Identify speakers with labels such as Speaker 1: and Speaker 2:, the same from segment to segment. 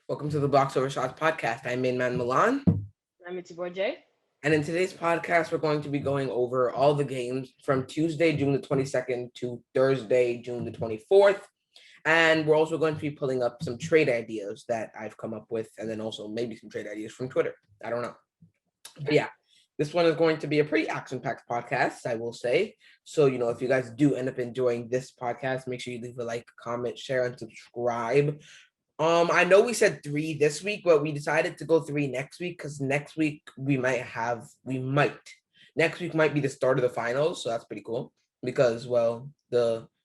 Speaker 1: Welcome to the Box Over Shots podcast. I'm main man Milan.
Speaker 2: I'm Mitzi Boy J.
Speaker 1: And in today's podcast, we're going to be going over all the games from Tuesday, June the 22nd to Thursday, June the 24th. And we're also going to be pulling up some trade ideas that I've come up with, and then also maybe some trade ideas from Twitter. I don't know. But yeah, this one is going to be a pretty action-packed podcast, I will say. So, if you guys do end up enjoying this podcast, make sure you leave a like, comment, share, and subscribe. I know we said 3 this week, but we decided to go 3 next week because next week next week might be the start of the finals, so that's pretty cool because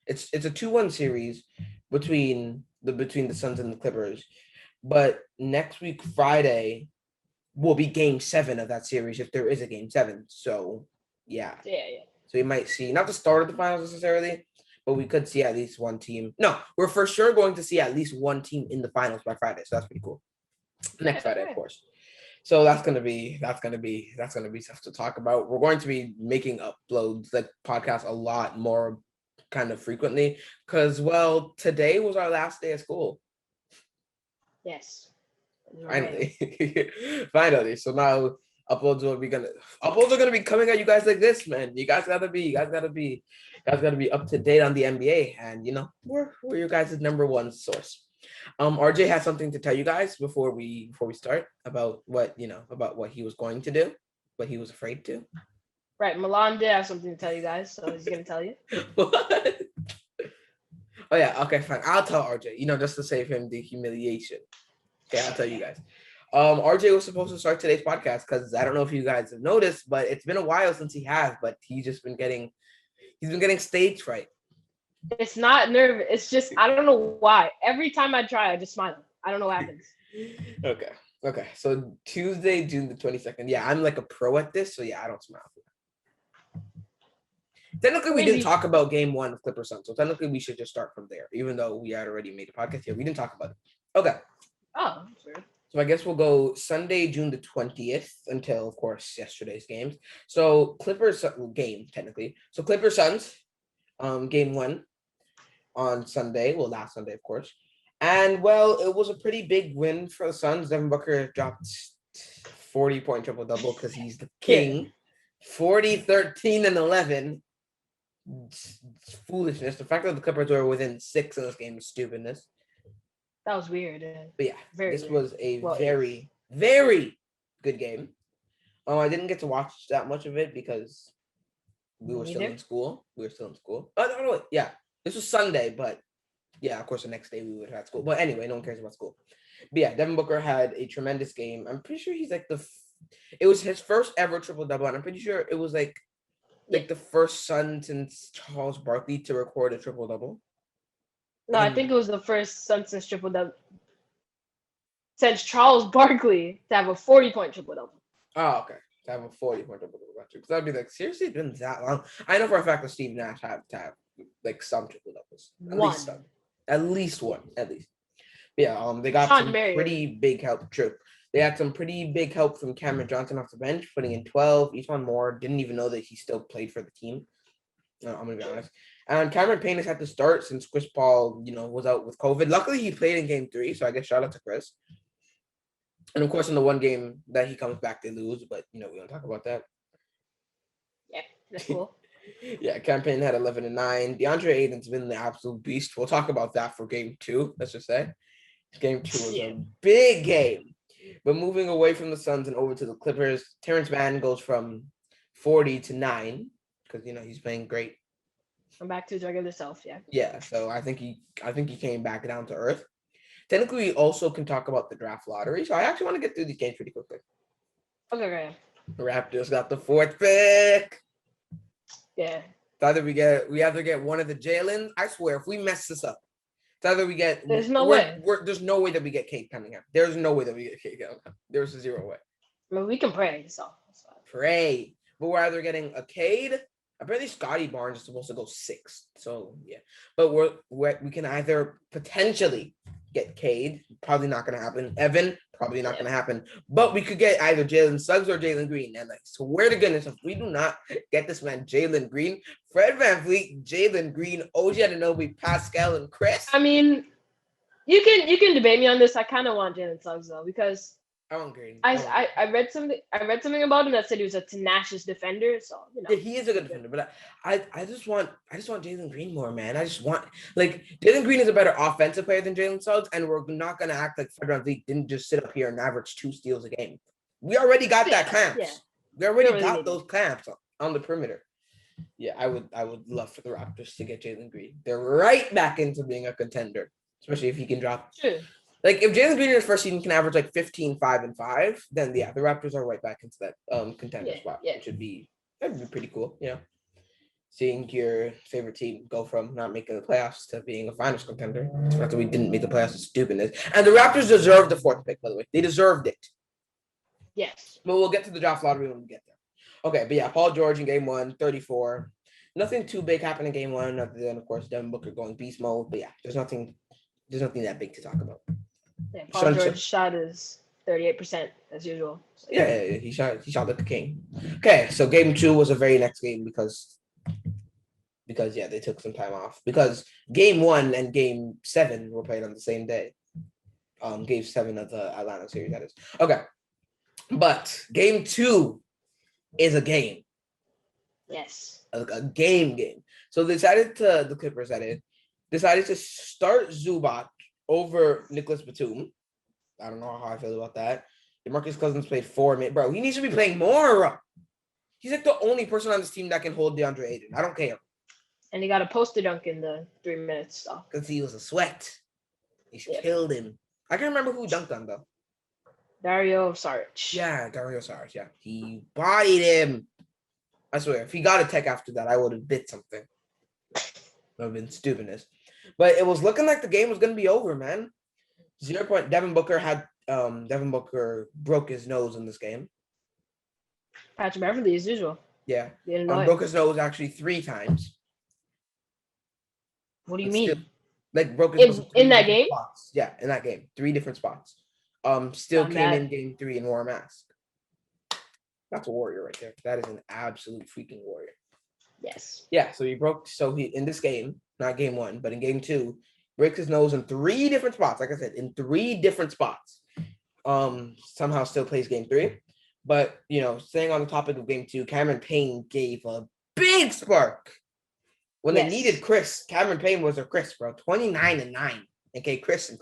Speaker 1: it's a 2-1 series between the Suns and the Clippers, but next week Friday will be game 7 of that series if there is a game 7. So yeah. So you might see not the start of the finals necessarily, but we could see at least one team. No, we're for sure going to see at least one team in the finals by Friday. So that's pretty cool. Next Friday, of course. So that's gonna be stuff to talk about. We're going to be making uploads, like podcasts, a lot more kind of frequently because today was our last day of school.
Speaker 2: Yes.
Speaker 1: Finally. Finally. So now uploads are gonna be coming at you guys like this, man. You guys gotta be up to date on the NBA, and we're your guys' number one source. RJ has something to tell you guys before we start about what he was going to do, but he was afraid to.
Speaker 2: Right, Milan did have something to tell you guys, so he's gonna tell you.
Speaker 1: What? Oh yeah, okay, fine. I'll tell RJ, just to save him the humiliation. Okay, I'll tell you guys. RJ was supposed to start today's podcast because I don't know if you guys have noticed, but it's been a while since he has, but he's been getting stage fright.
Speaker 2: It's not nervous. It's just I don't know why. Every time I try, I just smile. I don't know what happens.
Speaker 1: Okay. So Tuesday, June the 22nd. Yeah, I'm like a pro at this, so yeah, I don't smile. Technically, we didn't talk about game 1 of Clippers Suns, so technically we should just start from there, even though we had already made a podcast here. We didn't talk about it. Okay.
Speaker 2: Oh, sure.
Speaker 1: So I guess we'll go Sunday, June the 20th until, of course, yesterday's games. So Clippers game, technically. So Clippers Suns, game 1 on Sunday. Well, last Sunday, of course. And, it was a pretty big win for the Suns. Devin Booker dropped 40-point triple-double because he's the king. 40, 13, and 11. It's foolishness. The fact that the Clippers were within 6 in this game is stupidness.
Speaker 2: That was weird.
Speaker 1: But yeah, this was a very, very good game. I didn't get to watch that much of it because we were still in school. Oh, no, yeah. This was Sunday, but yeah, of course, the next day we would have school. But anyway, no one cares about school. But yeah, Devin Booker had a tremendous game. I'm pretty sure he's like it was his first ever triple-double, and I'm pretty sure it was like the first Sun since Charles Barkley to record a triple-double.
Speaker 2: No, I think it was the first Sun since triple-double. Since Charles Barkley to have a 40-point triple-double.
Speaker 1: Oh, okay. To have a 40-point triple-double. Because I'd be like, seriously, it's been that long? I know for a fact that Steve Nash had to have like some triple-doubles. At least one. But yeah, they got some pretty big help. True. They had some pretty big help from Cameron Johnson off the bench, putting in 12. Easton Moore didn't even know that he still played for the team. I'm going to be honest. And Cameron Payne has had to start since Chris Paul, was out with COVID. Luckily, he played in game 3, so I guess shout out to Chris. And of course, in the one game that he comes back, they lose, but we don't talk about that.
Speaker 2: Yeah, that's cool.
Speaker 1: Yeah, Cameron Payne had 11 and 9. DeAndre Ayton's been the absolute beast. We'll talk about that for game 2, let's just say. Game 2 was a big game. But moving away from the Suns and over to the Clippers, Terrence Mann goes from 40 to 9 because he's playing great.
Speaker 2: I'm back to his regular self, yeah.
Speaker 1: Yeah, so I think he came back down to earth. Technically, we also can talk about the draft lottery. So I actually want to get through these games pretty quickly.
Speaker 2: Okay.
Speaker 1: The Raptors got the 4th pick.
Speaker 2: Yeah.
Speaker 1: It's either we either get one of the Jalen. I swear, if we mess this up, it's either we get.
Speaker 2: There's no way.
Speaker 1: There's no way that we get Cade Cunningham. There's no way that we get Cade Cunningham. There's a 0 way.
Speaker 2: I mean, we can pray. So.
Speaker 1: Pray. But we're either getting a Cade. Apparently, Scotty Barnes is supposed to go 6th. So, yeah. But we can either potentially get Cade. Probably not going to happen. Evan, probably not going to happen. But we could get either Jalen Suggs or Jalen Green. And I swear to goodness, if we do not get this man Jalen Green, Fred VanVleet, Jalen Green, OG Anunoby, Pascal, and Chris.
Speaker 2: I mean, You can debate me on this. I kind of want Jalen Suggs though because
Speaker 1: I want Green.
Speaker 2: I read something about him that said he was a tenacious defender. So
Speaker 1: Yeah, he is a good defender, but I just want Jalen Green more, man. I just want like Jalen Green is a better offensive player than Jalen Suggs, and we're not gonna act like Fred VanVleet didn't just sit up here and average 2 steals a game. We already got that clamps.
Speaker 2: Yeah.
Speaker 1: We already
Speaker 2: really
Speaker 1: got
Speaker 2: need
Speaker 1: those clamps on the perimeter. Yeah, I would love for the Raptors to get Jalen Green. They're right back into being a contender, especially if he can drop.
Speaker 2: True.
Speaker 1: Like if Jalen Green in his first season can average like 15, 5, and 5, then yeah, the Raptors are right back into that contender spot, which that'd be pretty cool. You know, seeing your favorite team go from not making the playoffs to being a finals contender. The fact that we didn't make the playoffs is stupidness. And the Raptors deserved the 4th pick, by the way. They deserved it.
Speaker 2: Yes.
Speaker 1: But we'll get to the draft lottery when we get there. Okay, but yeah, Paul George in game 1, 34. Nothing too big happened in game 1, other than of course Devin Booker going beast mode. But yeah, there's nothing that big to talk about.
Speaker 2: Yeah, Paul George shot is 38% as usual.
Speaker 1: So, yeah, he shot like the king. Okay, so game 2 was a very next game because yeah, they took some time off because game 1 and game 7 were played on the same day. Game 7 of the Atlanta series, that is. Okay, but game 2 is a game.
Speaker 2: Yes,
Speaker 1: a game. So they the Clippers decided to start Zubac over Nicholas Batum. I don't know how I feel about that. DeMarcus Cousins played 4 minutes. Bro, he needs to be playing more. He's like the only person on this team that can hold DeAndre Ayton. I don't care.
Speaker 2: And he got a poster dunk in the 3 minutes stuff.
Speaker 1: Because he was a sweat. He killed him. I can't remember who dunked on though.
Speaker 2: Dario Saric.
Speaker 1: Yeah, Dario Saric. Yeah. He bodied him. I swear, if he got a tech after that, I would have bit something. That would have been stupidness. But it was looking like the game was going to be over, man. 0 point. Devin Booker broke his nose in this game.
Speaker 2: Patrick Beverley as usual.
Speaker 1: Yeah. Broke his nose actually 3 times.
Speaker 2: What do you mean?
Speaker 1: Broke his nose
Speaker 2: in that game?
Speaker 1: Spots. Yeah, in that game. 3 different spots. Still came in game 3 and wore a mask. That's a warrior right there. That is an absolute freaking warrior.
Speaker 2: Yes. Yeah,
Speaker 1: so he in this game, not game 1, but in game 2, breaks his nose in 3 different spots. Like I said, in 3 different spots. Somehow still plays game 3. But, staying on the topic of game 2, Cameron Payne gave a big spark. When they needed Chris, Cameron Payne was their Chris, bro. 29-9. Okay, Chris.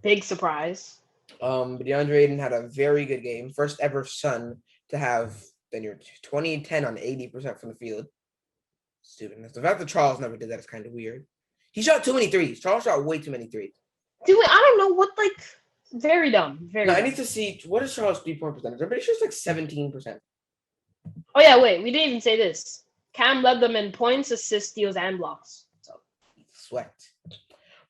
Speaker 2: Big surprise.
Speaker 1: But DeAndre Ayton had a very good game. First ever Sun to have 20-10 on 80% from the field. Stupidness. The fact that Charles never did that is kind of weird. He shot too many threes. Charles shot way too many threes.
Speaker 2: Dude, I don't know what, very dumb. Very dumb.
Speaker 1: I need to see, what is Charles' 3-point percentage? I'm pretty sure it's like 17%.
Speaker 2: Oh, yeah, wait. We didn't even say this. Cam led them in points, assists, steals, and blocks. So
Speaker 1: sweat.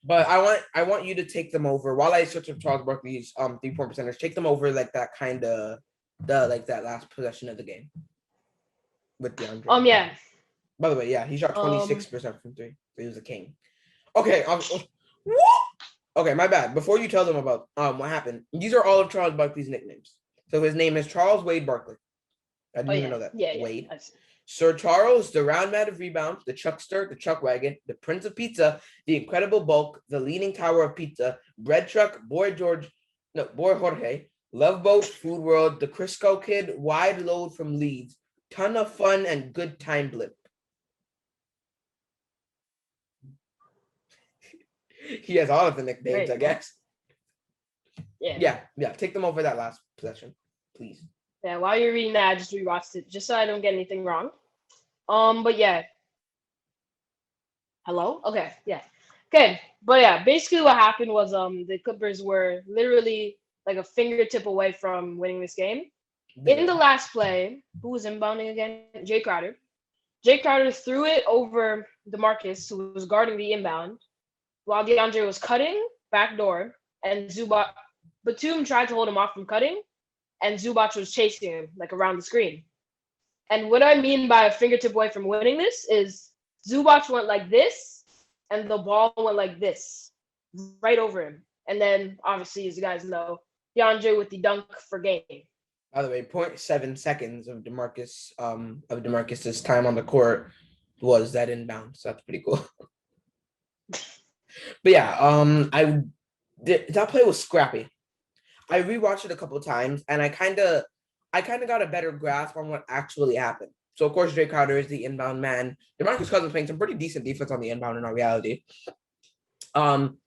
Speaker 1: But I want you to take them over while I search up Charles Barkley's 3-point percentage. Take them over like that kind of that last possession of the game with DeAndre.
Speaker 2: Yeah.
Speaker 1: By the way, yeah, he shot 26% from 3. So he was a king. Okay. Okay, my bad. Before you tell them about what happened, these are all of Charles Barkley's nicknames. So his name is Charles Wade Barkley. I didn't even know that.
Speaker 2: Yeah,
Speaker 1: Wade. Sir Charles, the round man of rebounds, the Chuckster, the Chuck Wagon, the Prince of Pizza, the Incredible Bulk, the Leaning Tower of Pizza, Bread Truck, Boy Jorge, Love Boat, Food World, the Crisco Kid, Wide Load from Leeds, Ton of Fun, and Good Time Blip. He has all of the nicknames, I guess. Yeah. Take them over that last possession, please.
Speaker 2: Yeah, while you're reading that, I just rewatched it just so I don't get anything wrong. But yeah. Hello? Okay, yeah. Okay, but yeah, basically what happened was the Clippers were literally like a fingertip away from winning this game. Yeah. In the last play, who was inbounding again? Jay Crowder. Jay Crowder threw it over DeMarcus, who was guarding the inbound, while DeAndre was cutting backdoor, and Batum tried to hold him off from cutting, and Zubac was chasing him around the screen. And what I mean by a fingertip away from winning this is Zubac went like this, and the ball went like this, right over him. And then, obviously, as you guys know, DeAndre with the dunk for game.
Speaker 1: By the way, 0.7 seconds of DeMarcus's time on the court was that inbound. So that's pretty cool. But yeah, that play was scrappy. I rewatched it a couple of times, and I kind of got a better grasp on what actually happened. So of course, Jay Crowder is the inbound man. DeMarcus Cousins playing some pretty decent defense on the inbound in our reality. Um,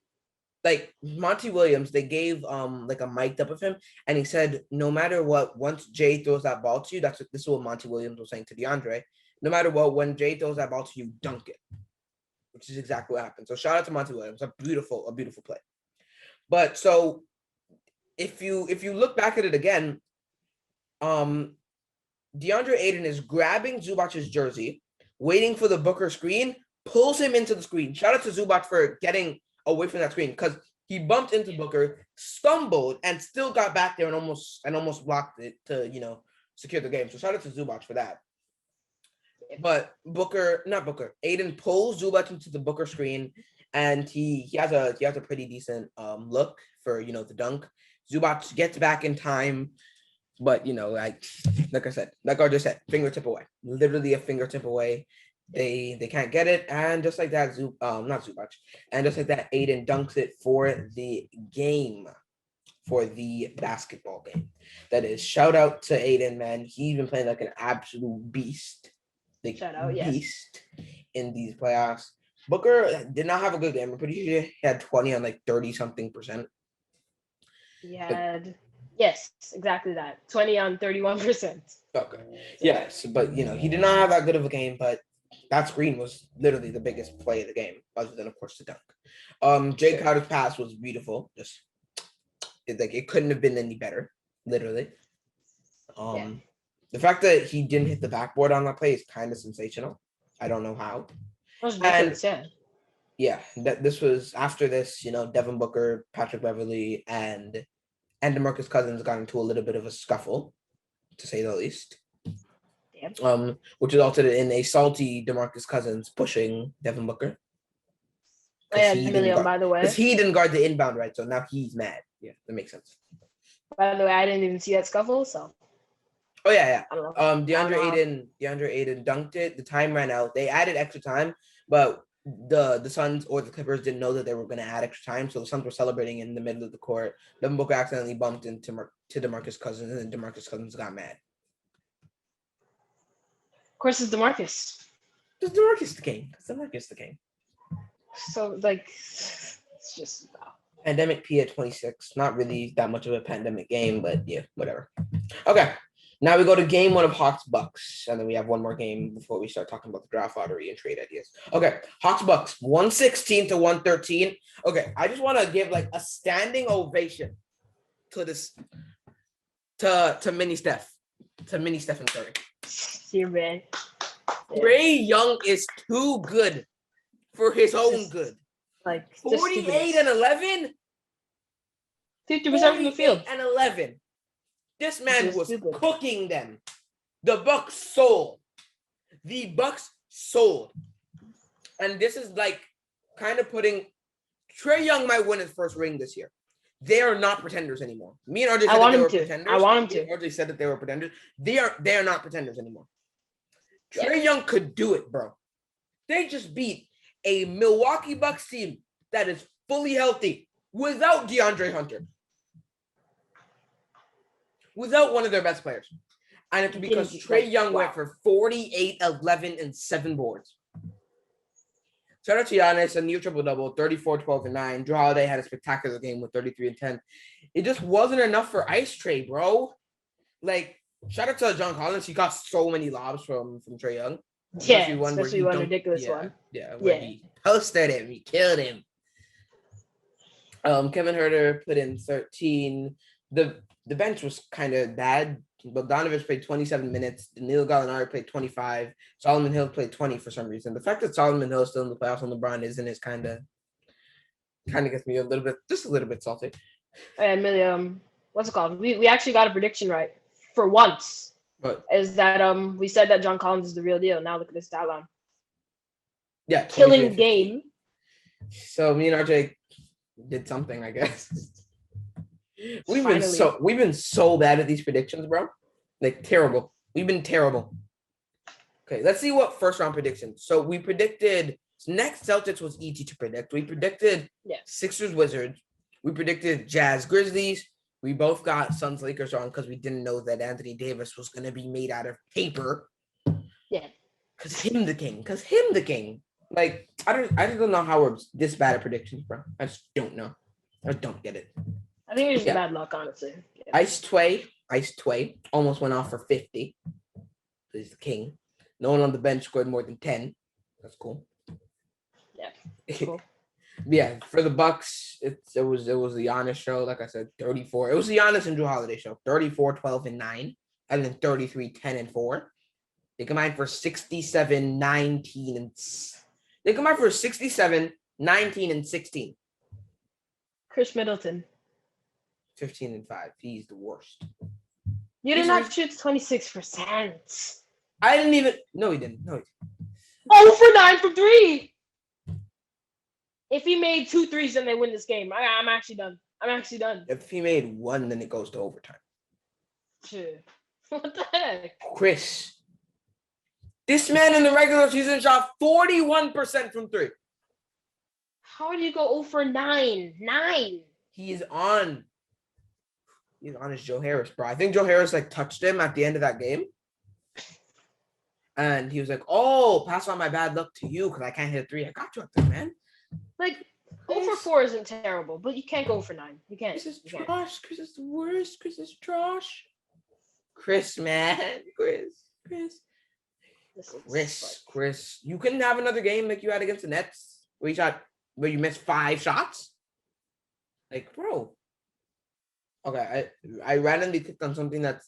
Speaker 1: like Monty Williams, they gave like a mic'd up of him, and he said, no matter what, once Jay throws that ball to you, this is what Monty Williams was saying to DeAndre. No matter what, when Jay throws that ball to you, dunk it, which is exactly what happened. So shout out to Monty Williams, a beautiful play. But so if you look back at it again, DeAndre Ayton is grabbing Zubac's jersey, waiting for the Booker screen, pulls him into the screen. Shout out to Zubac for getting away from that screen because he bumped into Booker, stumbled, and still got back there and almost blocked it to secure the game. So shout out to Zubac for that. But Ayton pulls Zubac into the Booker screen, and he has a pretty decent look for the dunk. Zubac gets back in time. But like I said, like I just said, fingertip away, literally a fingertip away. They can't get it, and just like that, not Zubac, and just like that, Ayton dunks it for the game, for the basketball game. That is, shout out to Ayton, man. He's been playing like an absolute beast,
Speaker 2: Shout out,
Speaker 1: beast in these playoffs. Booker did not have a good game. I'm pretty sure he had 20 on like 30 something percent.
Speaker 2: He had. Yes, exactly that. 20 on 31%.
Speaker 1: Okay. Yes, but he did not have that good of a game, but that screen was literally the biggest play of the game, other than of course the dunk. Jay Crowder's pass was beautiful. Just it couldn't have been any better, literally. The fact that he didn't hit the backboard on that play is kind of sensational. I don't know how. Yeah, that this was after this, Devin Booker, Patrick Beverley, and DeMarcus Cousins got into a little bit of a scuffle, to say the least.
Speaker 2: Damn.
Speaker 1: Which resulted in a salty DeMarcus Cousins pushing Devin Booker.
Speaker 2: By the way.
Speaker 1: Because he didn't guard the inbound right, so now he's mad. Yeah, that makes sense.
Speaker 2: By the way, I didn't even see that scuffle, so.
Speaker 1: Oh yeah. DeAndre Ayton dunked it. The time ran out. They added extra time, but the Suns or the Clippers didn't know that they were going to add extra time, so the Suns were celebrating in the middle of the court. Devin Booker accidentally bumped into DeMarcus Cousins, and then DeMarcus Cousins got mad.
Speaker 2: Of course, it's DeMarcus.
Speaker 1: It's DeMarcus the king.
Speaker 2: So it's just wow.
Speaker 1: Pandemic P at 26. Not really that much of a pandemic game, but yeah, whatever. Okay. Now we go to game 1 of Hawks Bucks, and then we have one more game before we start talking about the draft lottery and trade ideas. Okay, Hawks Bucks 116 to 113. Okay, I just want to give like a standing ovation to this to Mini Stephen Curry.
Speaker 2: Here, man.
Speaker 1: Trae Young is too good for his own good.
Speaker 2: Like
Speaker 1: 48 and 11,
Speaker 2: 50% from the field
Speaker 1: and 11. This man was cooking them. The Bucks sold. And this is like kind of putting Trae Young might win his first ring this year. They are not pretenders anymore. Me and RJ said that they were pretenders.
Speaker 2: I want him to.
Speaker 1: RJ said that they were pretenders. They are not pretenders anymore. Trae Young could do it, bro. They just beat a Milwaukee Bucks team that is fully healthy without DeAndre Hunter. Without one of their best players. And it's because Trae Young went for 48, 11, and 7 boards. Shout out to Giannis, a new triple-double, 34, 12, and 9. Jrue Holiday had a spectacular game with 33 and 10. It just wasn't enough for Ice Trae, bro. Like, shout out to John Collins. He got so many lobs from Trae Young.
Speaker 2: Especially one ridiculous one.
Speaker 1: Yeah, where he posted him. He killed him. Kevin Huerter put in 13. The bench was kind of bad. Bogdanovich played 27 minutes. Danilo Gallinari played 25. Solomon Hill played 20 for some reason. The fact that Solomon Hill is still in the playoffs and LeBron isn't is kind of gets me a little bit salty.
Speaker 2: And what's it called? We actually got a prediction right for once.
Speaker 1: What?
Speaker 2: Is that we said that John Collins is the real deal. Now look at this stat line.
Speaker 1: Yeah,
Speaker 2: killing game.
Speaker 1: So me and RJ did something, I guess. We've been so bad at these predictions, bro. Like terrible. We've been terrible. Okay, let's see what first round predictions. So we predicted So next Celtics was easy to predict. We predicted Sixers Wizards. We predicted Jazz Grizzlies. We both got Suns Lakers wrong because we didn't know that Anthony Davis was going to be made out of paper.
Speaker 2: Yeah.
Speaker 1: Because him the king. Like, I just don't know how we're this bad at predictions, bro. I just don't know. I don't get it.
Speaker 2: I think it's just bad luck, honestly. Yeah.
Speaker 1: Ice Tway almost went off for 50. He's the king. No one on the bench scored more than 10. That's cool.
Speaker 2: Yeah. Cool.
Speaker 1: Yeah, for the Bucks, it was the Giannis show. Like I said, 34. It was the Giannis and Drew Holiday show. 34, 12, and 9. And then 33, 10, and 4. They combined for 67, 19, and they combined for 67, 19, and 16.
Speaker 2: Chris Middleton.
Speaker 1: 15 and 5. He's the worst.
Speaker 2: You did not shoot 26%.
Speaker 1: I didn't even. No, he didn't. No, he didn't.
Speaker 2: 0 for 9 from 3. If he made 2 threes, then they win this game. I'm actually done.
Speaker 1: If he made 1, then it goes to overtime.
Speaker 2: Shit. What the heck?
Speaker 1: Chris. This man in the regular season shot 41% from 3.
Speaker 2: How do you go 0 for 9? 9.
Speaker 1: He's on his Joe Harris, bro. I think Joe Harris like touched him at the end of that game. And he was like, oh, pass on my bad luck to you because I can't hit a 3. I got you up there, man.
Speaker 2: Like, 0 for 4 isn't terrible, but you can't go for 9. You can't.
Speaker 1: Chris is trash. Chris is the worst. Chris is trash. Chris, man. Chris. You couldn't have another game like you had against the Nets where you missed 5 shots? Like, bro. Okay, I randomly clicked on something that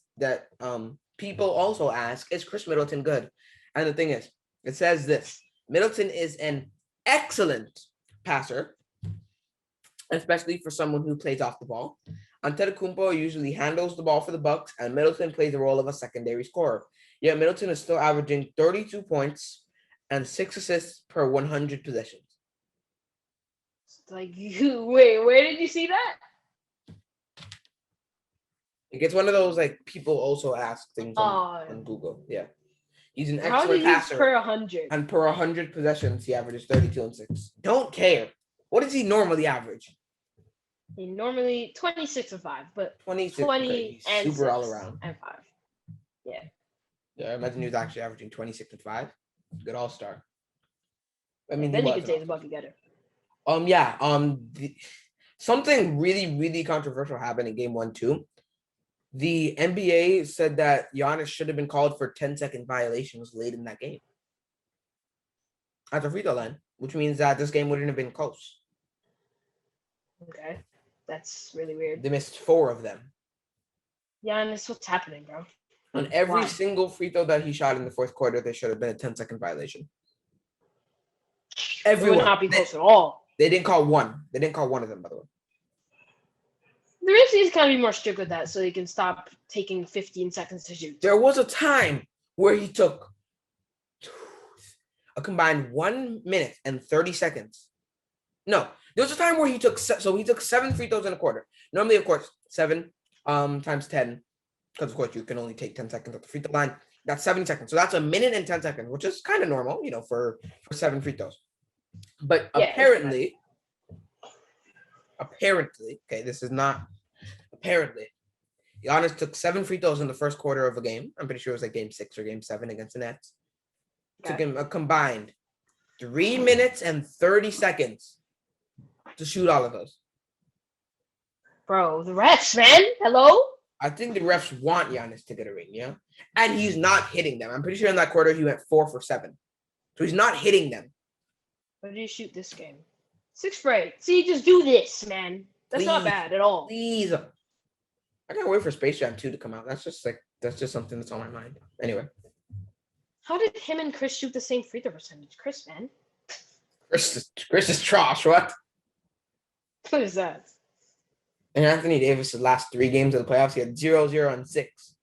Speaker 1: people also ask, is Chris Middleton good? And the thing is, it says this. Middleton is an excellent passer, especially for someone who plays off the ball. Antetokounmpo usually handles the ball for the Bucks, and Middleton plays the role of a secondary scorer. Yet Middleton is still averaging 32 points and 6 assists per 100 possessions.
Speaker 2: Like, wait, where did you see that?
Speaker 1: It's one of those, like, people also ask things on Google. Yeah. He's an excellent passer.
Speaker 2: Per 100?
Speaker 1: And per 100 possessions, he averages 32 and 6. Don't care. What does he normally average?
Speaker 2: He normally 26 and 5, but
Speaker 1: 26,
Speaker 2: 20 and
Speaker 1: super
Speaker 2: 6
Speaker 1: all around.
Speaker 2: And 5. Yeah.
Speaker 1: Yeah, I imagine he was actually averaging 26 and 5. Good all-star. I mean,
Speaker 2: then you could say he's a bucket getter.
Speaker 1: Something really, really controversial happened in game 1 too. The NBA said that Giannis should have been called for 10-second violations late in that game at the free throw line, which means that this game wouldn't have been close.
Speaker 2: Okay, that's really weird.
Speaker 1: They missed 4 of them.
Speaker 2: Giannis, what's happening, bro?
Speaker 1: On every single free throw that he shot in the fourth quarter, there should have been a 10-second violation. Everyone.
Speaker 2: It would not be close at all.
Speaker 1: They didn't call one. They didn't call one of them, by the way.
Speaker 2: The refs need to kind of be more strict with that so they can stop taking 15 seconds to shoot.
Speaker 1: There was a time where he took a combined 1 minute and 30 seconds. No, there was a time where he took 7 free throws in a quarter. Normally, of course, 7 times 10, because of course you can only take 10 seconds at the free throw line. That's 70 seconds. So that's a minute and 10 seconds, which is kind of normal, for 7 free throws. But apparently, okay, this is not apparently. Giannis took 7 free throws in the first quarter of a game. I'm pretty sure it was like game 6 or game 7 against the Nets. Okay. Took him a combined 3 minutes and 30 seconds to shoot all of those.
Speaker 2: Bro, the refs, man. Hello?
Speaker 1: I think the refs want Giannis to get a ring, yeah? And he's not hitting them. I'm pretty sure in that quarter he went 4 for 7. So he's not hitting them.
Speaker 2: What did you shoot this game? 6 for 8. See, just do this, man. That's not bad at all.
Speaker 1: Please. I can't wait for Space Jam 2 to come out. That's just something that's on my mind. Anyway.
Speaker 2: How did him and Chris shoot the same free throw percentage? Chris, man.
Speaker 1: Chris is trash, what?
Speaker 2: What is that?
Speaker 1: And Anthony Davis' last 3 games of the playoffs, he had 0, 0, and 6.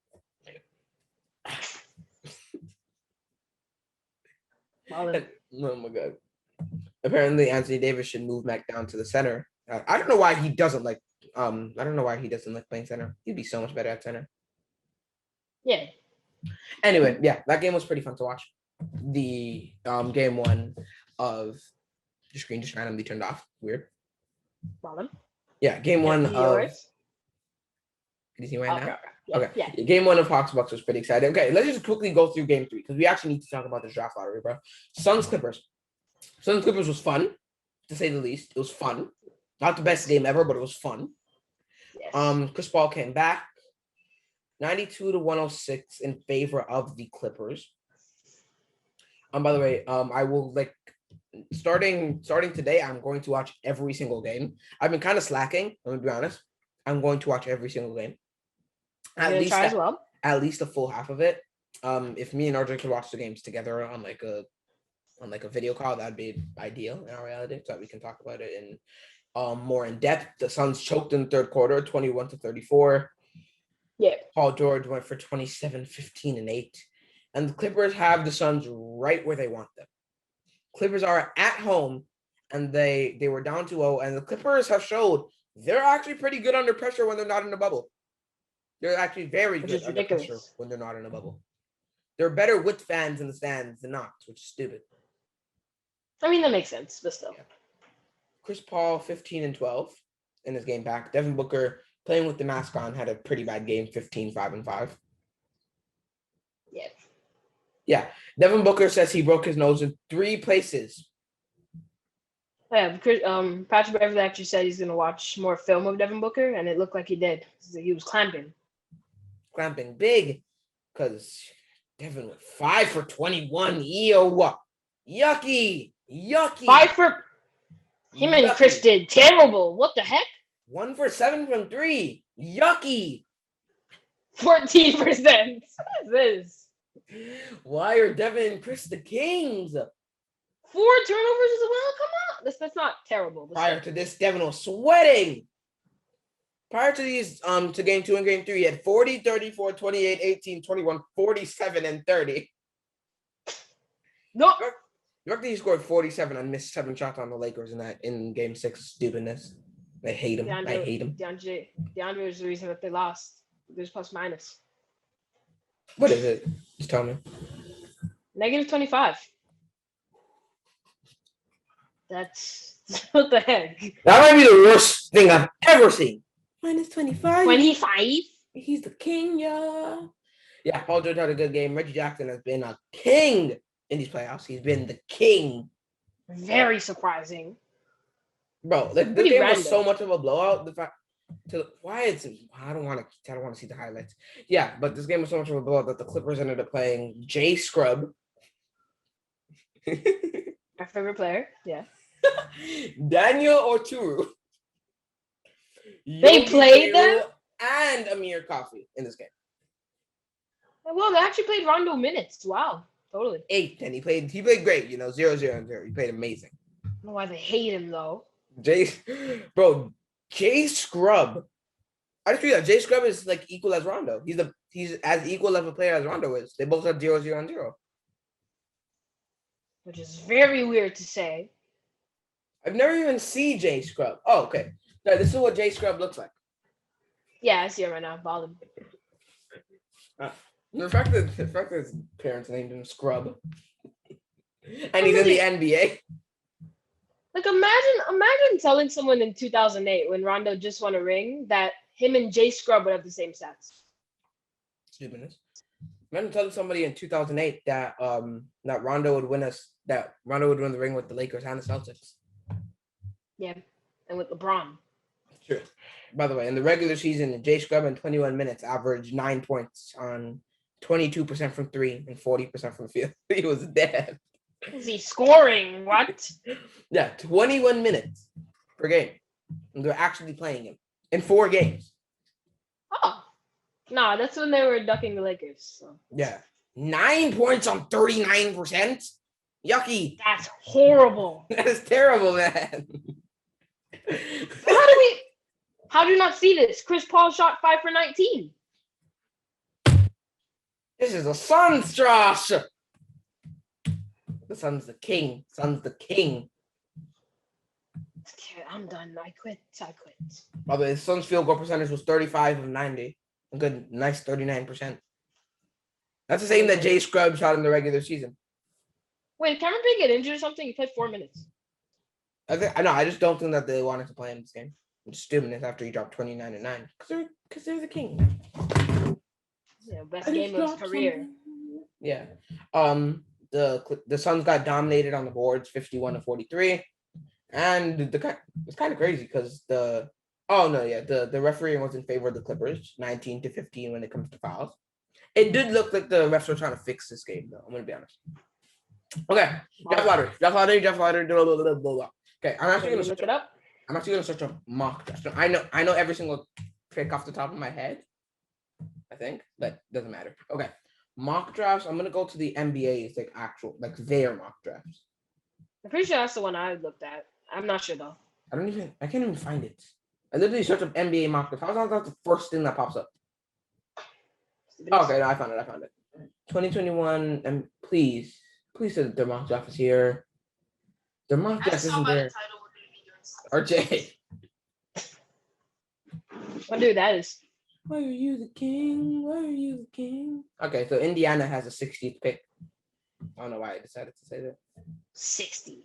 Speaker 1: Oh my God. Apparently Anthony Davis should move back down to the center. I don't know why he doesn't like playing center. He'd be so much better at center.
Speaker 2: Yeah.
Speaker 1: Anyway, yeah, that game was pretty fun to watch. The game 1. of your screen just randomly turned off. Weird.
Speaker 2: Bottom.
Speaker 1: Yeah, game one of.
Speaker 2: Yours?
Speaker 1: Can you see right now?
Speaker 2: Yeah,
Speaker 1: Okay. Yeah. Game one of Hawks Bucks was pretty exciting. Okay, let's just quickly go through game three because we actually need to talk about this draft lottery, bro. Suns Clippers. Suns Clippers was fun, to say the least. It was fun. Not the best game ever, but it was fun.
Speaker 2: Yes.
Speaker 1: Chris Paul came back, 92-106 in favor of the Clippers. By the way, I will starting today. I'm going to watch every single game. I've been kind of slacking. Let me be honest. I'm going to watch every single game. At least a full half of it. If me and RJ could watch the games together on like a video call, that'd be ideal in our reality, so that we can talk about it in more in depth. The Suns choked in the third quarter, 21-34.
Speaker 2: Yeah.
Speaker 1: Paul George went for 27, 15, and 8. And the Clippers have the Suns right where they want them. Clippers are at home, and they were down 2-0, and the Clippers have showed they're actually pretty good under pressure when they're not in the bubble. They're actually very good under pressure when they're not in a bubble. They're better with fans in the stands than not, which is stupid.
Speaker 2: I mean, that makes sense, but still.
Speaker 1: Yeah. Chris Paul, 15 and 12 in his game back. Devin Booker, playing with the mask on, had a pretty bad game, 15, 5 and 5.
Speaker 2: Yeah.
Speaker 1: Yeah. Devin Booker says he broke his nose in 3 places.
Speaker 2: Yeah, because Patrick Beverley actually said he's going to watch more film of Devin Booker, and it looked like he did. He was clamping.
Speaker 1: Clamping big, because Devin went 5 for 21. Ew. Yucky.
Speaker 2: 5 for... Him and Chris did terrible. What the heck?
Speaker 1: 1 for 7 from 3. Yucky.
Speaker 2: 14%. What is this?
Speaker 1: Why are Devin and Chris the kings?
Speaker 2: 4 turnovers as well? Come on. That's not terrible.
Speaker 1: Prior to this, Devin was sweating. Prior to these, to game 2 and game 3, he had 40, 34, 28, 18, 21, 47, and 30.
Speaker 2: No.
Speaker 1: You reckon he scored 47 and missed 7 shots on the Lakers in game 6 stupidness? I hate him. I hate him.
Speaker 2: DeAndre is the reason that they lost. There's plus minus.
Speaker 1: What is it? Just tell me.
Speaker 2: -25. That's what the heck.
Speaker 1: That might be the worst thing I've ever seen. -25.
Speaker 2: 25?
Speaker 1: He's the king, yeah. Yeah, Paul George had a good game. Reggie Jackson has been a king in these playoffs. He's been the king.
Speaker 2: Very surprising.
Speaker 1: Bro, this game was so much of a blowout. The fact I don't want to see the highlights. Yeah, but this game was so much of a blowout that the Clippers ended up playing Jay Scrub.
Speaker 2: My favorite player, yeah.
Speaker 1: Daniel Oturu.
Speaker 2: They played them?
Speaker 1: And Amir Coffey in this game.
Speaker 2: Well, they actually played Rondo minutes. Wow, totally.
Speaker 1: 8, and he played great, 0-0-0. He played amazing.
Speaker 2: I don't know why they hate him though.
Speaker 1: Jay Scrub. I just feel that Jay Scrub is like equal as Rondo. He's as equal of a player as Rondo is. They both have 0-0-0.
Speaker 2: Which is very weird to say.
Speaker 1: I've never even seen Jay Scrub. Oh, okay. No, this is what Jay Scrub looks like.
Speaker 2: Yeah, I see it right now. Bottom.
Speaker 1: The fact that his parents named him Scrub, and he's in the NBA.
Speaker 2: Like imagine telling someone in 2008 when Rondo just won a ring that him and Jay Scrub would have the same stats.
Speaker 1: Stupidness. Imagine telling somebody in 2008 that Rondo would win the ring with the Lakers and the Celtics.
Speaker 2: Yeah, and with LeBron.
Speaker 1: True. By the way, in the regular season, Jay Scrub in 21 minutes averaged 9 points on 22% from 3 and 40% from the field. He was dead.
Speaker 2: Is he scoring? What?
Speaker 1: Yeah, 21 minutes per game. And they're actually playing him in 4 games.
Speaker 2: Oh. No, that's when they were ducking the Lakers. So.
Speaker 1: Yeah. 9 points on 39%? Yucky.
Speaker 2: That's horrible.
Speaker 1: That's terrible, man.
Speaker 2: How do you not see this? Chris Paul shot 5 for 19.
Speaker 1: This is a Suns, Josh. The Suns the king. Suns the king.
Speaker 2: Okay, I'm done. I quit.
Speaker 1: By the way, the Suns field goal percentage was 35 of 90. A good, nice 39%. That's the same that Jay Scrub shot in the regular season.
Speaker 2: Wait, did Cameron Payne get injured or something? He played 4 minutes.
Speaker 1: I know. I just don't think that they wanted to play him this game. It's stupidness after he dropped 29 and 9 because they're the king.
Speaker 2: Yeah, best game of his career.
Speaker 1: Yeah. The Suns got dominated on the boards, 51-43, and it's kind of crazy because the referee was in favor of the Clippers, 19-15 when it comes to fouls. It did look like the refs were trying to fix this game, though. I'm gonna be honest. Okay, Jeff Lottery. Blah, blah, blah. Okay, I'm actually gonna
Speaker 2: look it up.
Speaker 1: I'm actually gonna search up mock draft. I know every single pick off the top of my head, I think, but doesn't matter. Okay, mock drafts. I'm gonna go to the NBA's like their mock drafts.
Speaker 2: I'm pretty sure that's the one I looked at. I'm not sure though.
Speaker 1: I can't even find it. I literally search up NBA mock drafts. How's that the first thing that pops up? Okay, no, I found it. 2021, and please say that their mock draft is here. Their mock draft isn't there. RJ.
Speaker 2: What dude that is?
Speaker 1: Why are you the king? Why are you the king? Okay, so Indiana has a 60th pick. I don't know why I decided to say that.
Speaker 2: 60.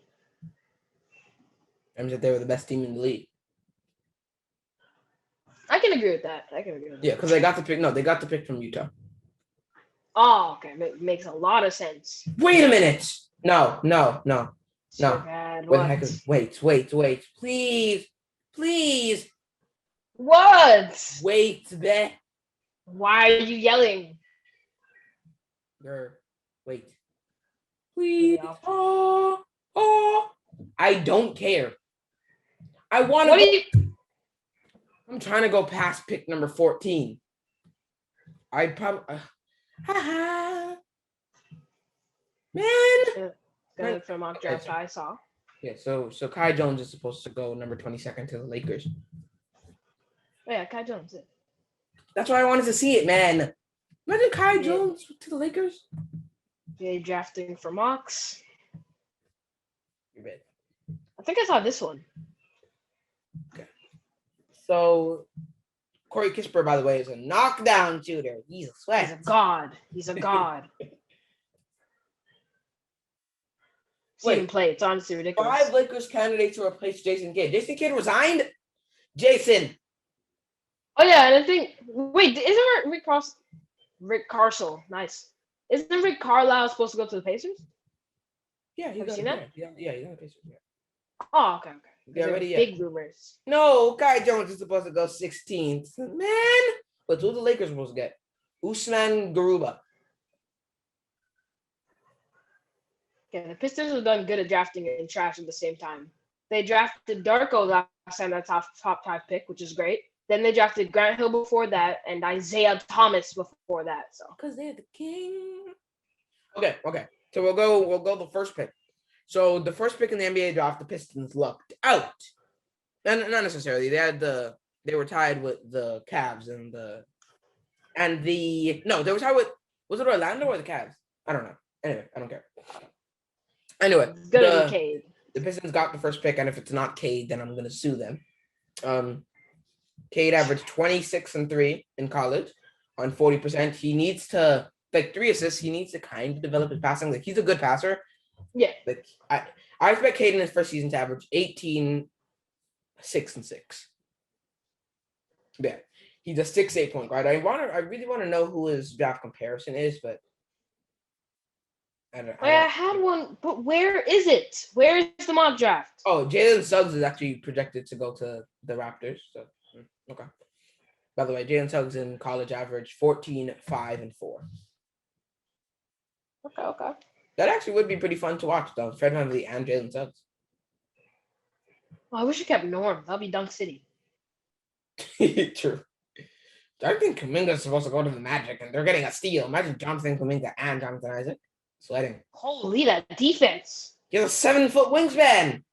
Speaker 1: I mean that they were the best team in the league.
Speaker 2: I can agree with that.
Speaker 1: Yeah, because they got the pick. No, they got the pick from Utah.
Speaker 2: Oh, okay. Makes a lot of sense.
Speaker 1: Wait a minute. No.
Speaker 2: Bad.
Speaker 1: Wait. Please.
Speaker 2: What?
Speaker 1: Wait there.
Speaker 2: Why are you yelling?
Speaker 1: Wait. Please. Oh. I don't care. I want to. I'm trying to go past pick number 14. I'd probably. Man.
Speaker 2: Good for mock draft I saw.
Speaker 1: Yeah, so Kai Jones is supposed to go number 22nd to the Lakers.
Speaker 2: Oh, yeah, Kai Jones.
Speaker 1: That's why I wanted to see it, man. Imagine Kai Jones to the Lakers.
Speaker 2: Yeah, drafting for mocks.
Speaker 1: You're bad.
Speaker 2: I think I saw this one.
Speaker 1: Okay. So Corey Kispert, by the way, is a knockdown shooter. He's a sweat.
Speaker 2: He's a god. See him play. It's honestly ridiculous.
Speaker 1: 5 Lakers candidates to replace Jason Kidd. Jason Kidd resigned? Jason.
Speaker 2: Oh, yeah, and I think... Wait, isn't Rick Carlisle? Nice. Isn't Rick Carlisle supposed to go to the Pacers?
Speaker 1: Yeah, he's
Speaker 2: seen that?
Speaker 1: Yeah, he's on the Pacers. Yeah.
Speaker 2: Oh, okay.
Speaker 1: Big
Speaker 2: rumors.
Speaker 1: No, Kai Jones is supposed to go 16th. Man. But who the Lakers supposed to get? Usman Garuba.
Speaker 2: Yeah, the Pistons have done good at drafting and trash at the same time. They drafted Darko last time, that top 5 pick, which is great. Then they drafted Grant Hill before that and Isaiah Thomas before that. So
Speaker 1: because they're the king. Okay. So we'll go the first pick. So the first pick in the NBA draft, the Pistons lucked out. And not necessarily. They were tied with the Cavs they were tied with, was it Orlando or the Cavs? I don't know. Anyway, I don't care. Anyway,
Speaker 2: Cade.
Speaker 1: The Pistons got the first pick, and if it's not Cade, then I'm gonna sue them. Cade averaged 26 and 3 in college on 40%. He needs to 3 assists. He needs to kind of develop his passing. Like he's a good passer.
Speaker 2: Yeah.
Speaker 1: Like I expect Cade in his first season to average 18, 6 and 6. Yeah. He's a 6'8" point guard. I really want to know who his draft comparison is, but
Speaker 2: I had one, but where is it? Where is the mock draft?
Speaker 1: Oh, Jalen Suggs is actually projected to go to the Raptors. So, okay. By the way, Jalen Suggs in college averaged 14, 5, and 4.
Speaker 2: Okay.
Speaker 1: That actually would be pretty fun to watch, though. Fred VanVleet and Jalen Suggs.
Speaker 2: Oh, I wish you kept Norm. That'll be Dunk City.
Speaker 1: True. I think Kuminga's supposed to go to the Magic, and they're getting a steal. Imagine Jonathan Kuminga and Jonathan Isaac. Sweating.
Speaker 2: Holy, that defense.
Speaker 1: He has a 7-foot wingspan.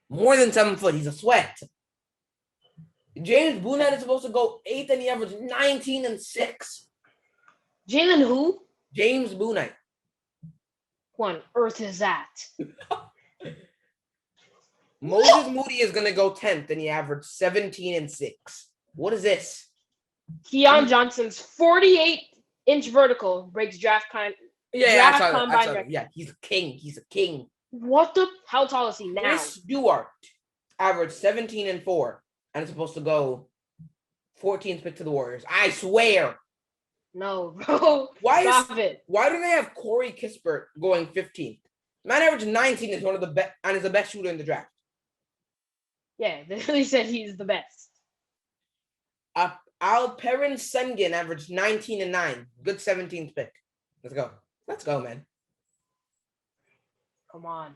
Speaker 1: More than 7 foot. He's a sweat. James Boone is supposed to go 8th, and he averaged 19 and 6.
Speaker 2: Jalen who?
Speaker 1: James Boone.
Speaker 2: Who on earth is that?
Speaker 1: Moses Moody is going to go 10th, and he averaged 17 and 6. What is this?
Speaker 2: Keon Johnson's 48-inch vertical breaks draft
Speaker 1: Yeah, I
Speaker 2: Draft
Speaker 1: saw that. I
Speaker 2: combine
Speaker 1: saw that.
Speaker 2: record.
Speaker 1: Yeah, he's a king. He's a king.
Speaker 2: What the? How tall is he now?
Speaker 1: Chris Duarte averaged 17-4, and it's supposed to go 14th pick to the Warriors. I swear.
Speaker 2: No, bro.
Speaker 1: Why
Speaker 2: Stop it.
Speaker 1: Why do they have Corey Kispert going 15th? Man averaged 19 is one of the best and is the best shooter in the draft.
Speaker 2: Yeah, they really said he's the best.
Speaker 1: Alperen Sengun averaged 19 and 9. Good 17th pick. Let's go. Let's go, man.
Speaker 2: Come on.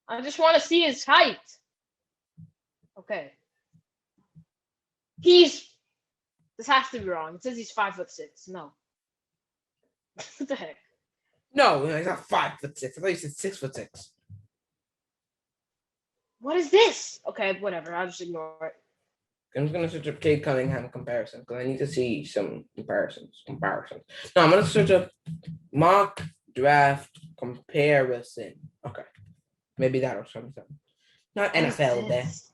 Speaker 2: I just want to see his height. Okay. This has to be wrong. It says he's 5'6". No. What the heck?
Speaker 1: No, he's not 5'6". I thought you said 6'6".
Speaker 2: What is this? Okay, whatever. I'll just ignore it.
Speaker 1: I'm just gonna search up Cade Cunningham comparison because I need to see some comparisons. No, I'm gonna search up mock draft comparison. Okay, maybe that'll show me something. Not
Speaker 2: What is
Speaker 1: NFL there.
Speaker 2: this?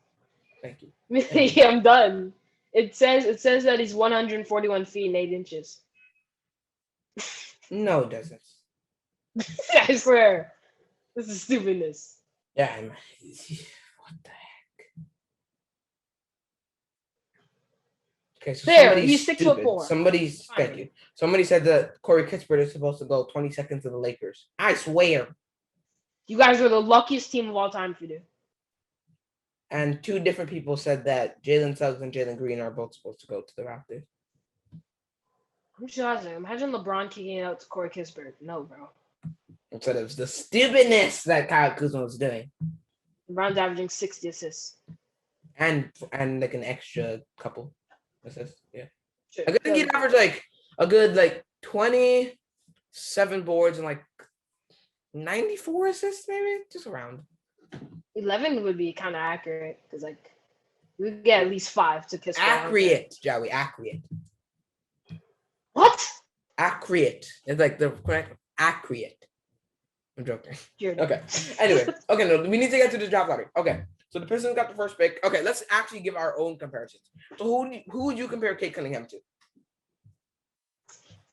Speaker 1: Thank you.
Speaker 2: Yeah, I'm done. It says that he's 141 feet and 8 inches.
Speaker 1: No, it doesn't.
Speaker 2: I swear. This is stupidness.
Speaker 1: Yeah, what the heck? Okay, so
Speaker 2: There,
Speaker 1: somebody's
Speaker 2: he's 6'4".
Speaker 1: stupid. Thank you. Somebody said that Corey Kispert is supposed to go 22nd to the Lakers. I swear.
Speaker 2: You guys are the luckiest team of all time if you do.
Speaker 1: And 2 different people said that Jalen Suggs and Jalen Green are both supposed to go to the Raptors.
Speaker 2: I'm just imagine LeBron kicking it out to Corey Kispert. No, bro.
Speaker 1: Instead of the stupidness that Kyle Kuzma was doing.
Speaker 2: LeBron's averaging 60 assists.
Speaker 1: And like an extra couple assists. Yeah.
Speaker 2: Sure.
Speaker 1: I think he'd average like a good 27 boards and like 94 assists, maybe? Just around.
Speaker 2: 11 would be kind of accurate because we would get at least 5 to Kispert.
Speaker 1: Accurate, Joey. Accurate.
Speaker 2: What?
Speaker 1: Accurate. It's like the correct accurate. I'm joking.
Speaker 2: You're
Speaker 1: Okay. Anyway. Okay, no, we need to get to the draft lottery. Okay. So the person who got the first pick. Okay, let's actually give our own comparisons. So who would you compare Cade Cunningham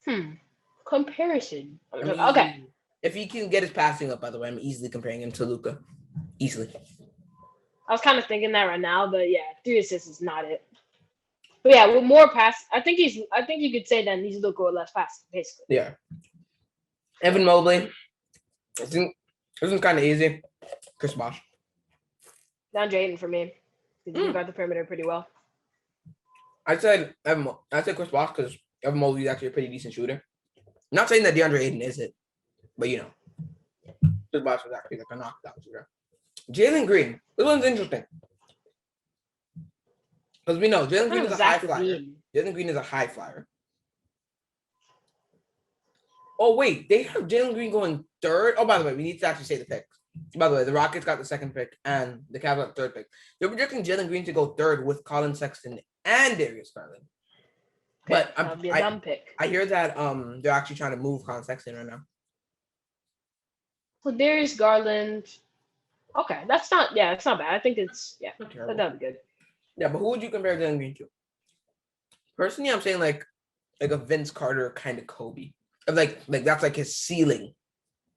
Speaker 1: to?
Speaker 2: Comparison.
Speaker 1: I mean,
Speaker 2: Okay.
Speaker 1: If he can get his passing up, by the way, I'm easily comparing him to Luka. Easily.
Speaker 2: I was kind of thinking that right now, but yeah, 3 assists is not it. But yeah, with more pass, I think you could say that he's Luka with less passing, basically.
Speaker 1: Yeah. Evan Mobley. I think this is kind of easy. Chris Bosh.
Speaker 2: DeAndre Ayton for me. Because he got the perimeter pretty well.
Speaker 1: I'd say Chris Bosh because Evan Mobley is actually a pretty decent shooter. I'm not saying that DeAndre Ayton is it, but Chris Bosh was actually like a knockdown shooter. Jalen Green. This one's interesting. Because we know Jalen Green is a high flyer. Jalen Green is a high flyer. Oh, wait. They have Jalen Green going 3rd. Oh, by the way, we need to actually say the picks. By the way, the Rockets got the 2nd pick and the Cavs got the 3rd pick. They're projecting Jalen Green to go 3rd with Colin Sexton and Darius Garland. But
Speaker 2: that would be a dumb pick.
Speaker 1: I hear that they're actually trying to move Colin Sexton right now.
Speaker 2: So Darius Garland. Okay, it's not bad. I think that'd be good.
Speaker 1: Yeah, but who would you compare Jalen Green to? Personally, I'm saying like a Vince Carter kind of Kobe. Like that's like his ceiling.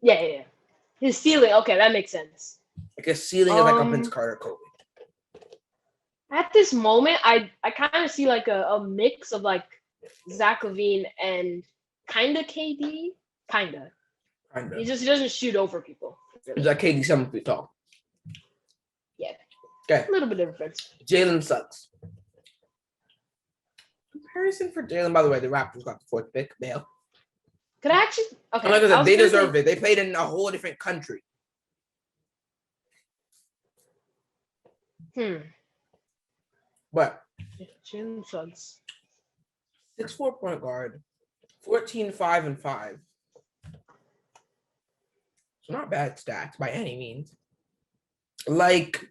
Speaker 2: Yeah. His ceiling. Okay, that makes sense.
Speaker 1: Like a ceiling of like a Vince Carter Kobe.
Speaker 2: At this moment, I kind of see like a mix of like Zach LaVine and kind of KD. Kinda. He doesn't shoot over people.
Speaker 1: Is that KD 7 feet tall?
Speaker 2: Yeah.
Speaker 1: Okay.
Speaker 2: A little bit of difference.
Speaker 1: Jalen Suggs. Comparison for Jalen, by the way, the Raptors got the 4th pick. Bail.
Speaker 2: Could I actually? Okay.
Speaker 1: Like I said, they deserved it. They played in a whole different country. But
Speaker 2: Jalen Suggs.
Speaker 1: 6'4" point guard, 14-5-5. So not bad stats by any means. Like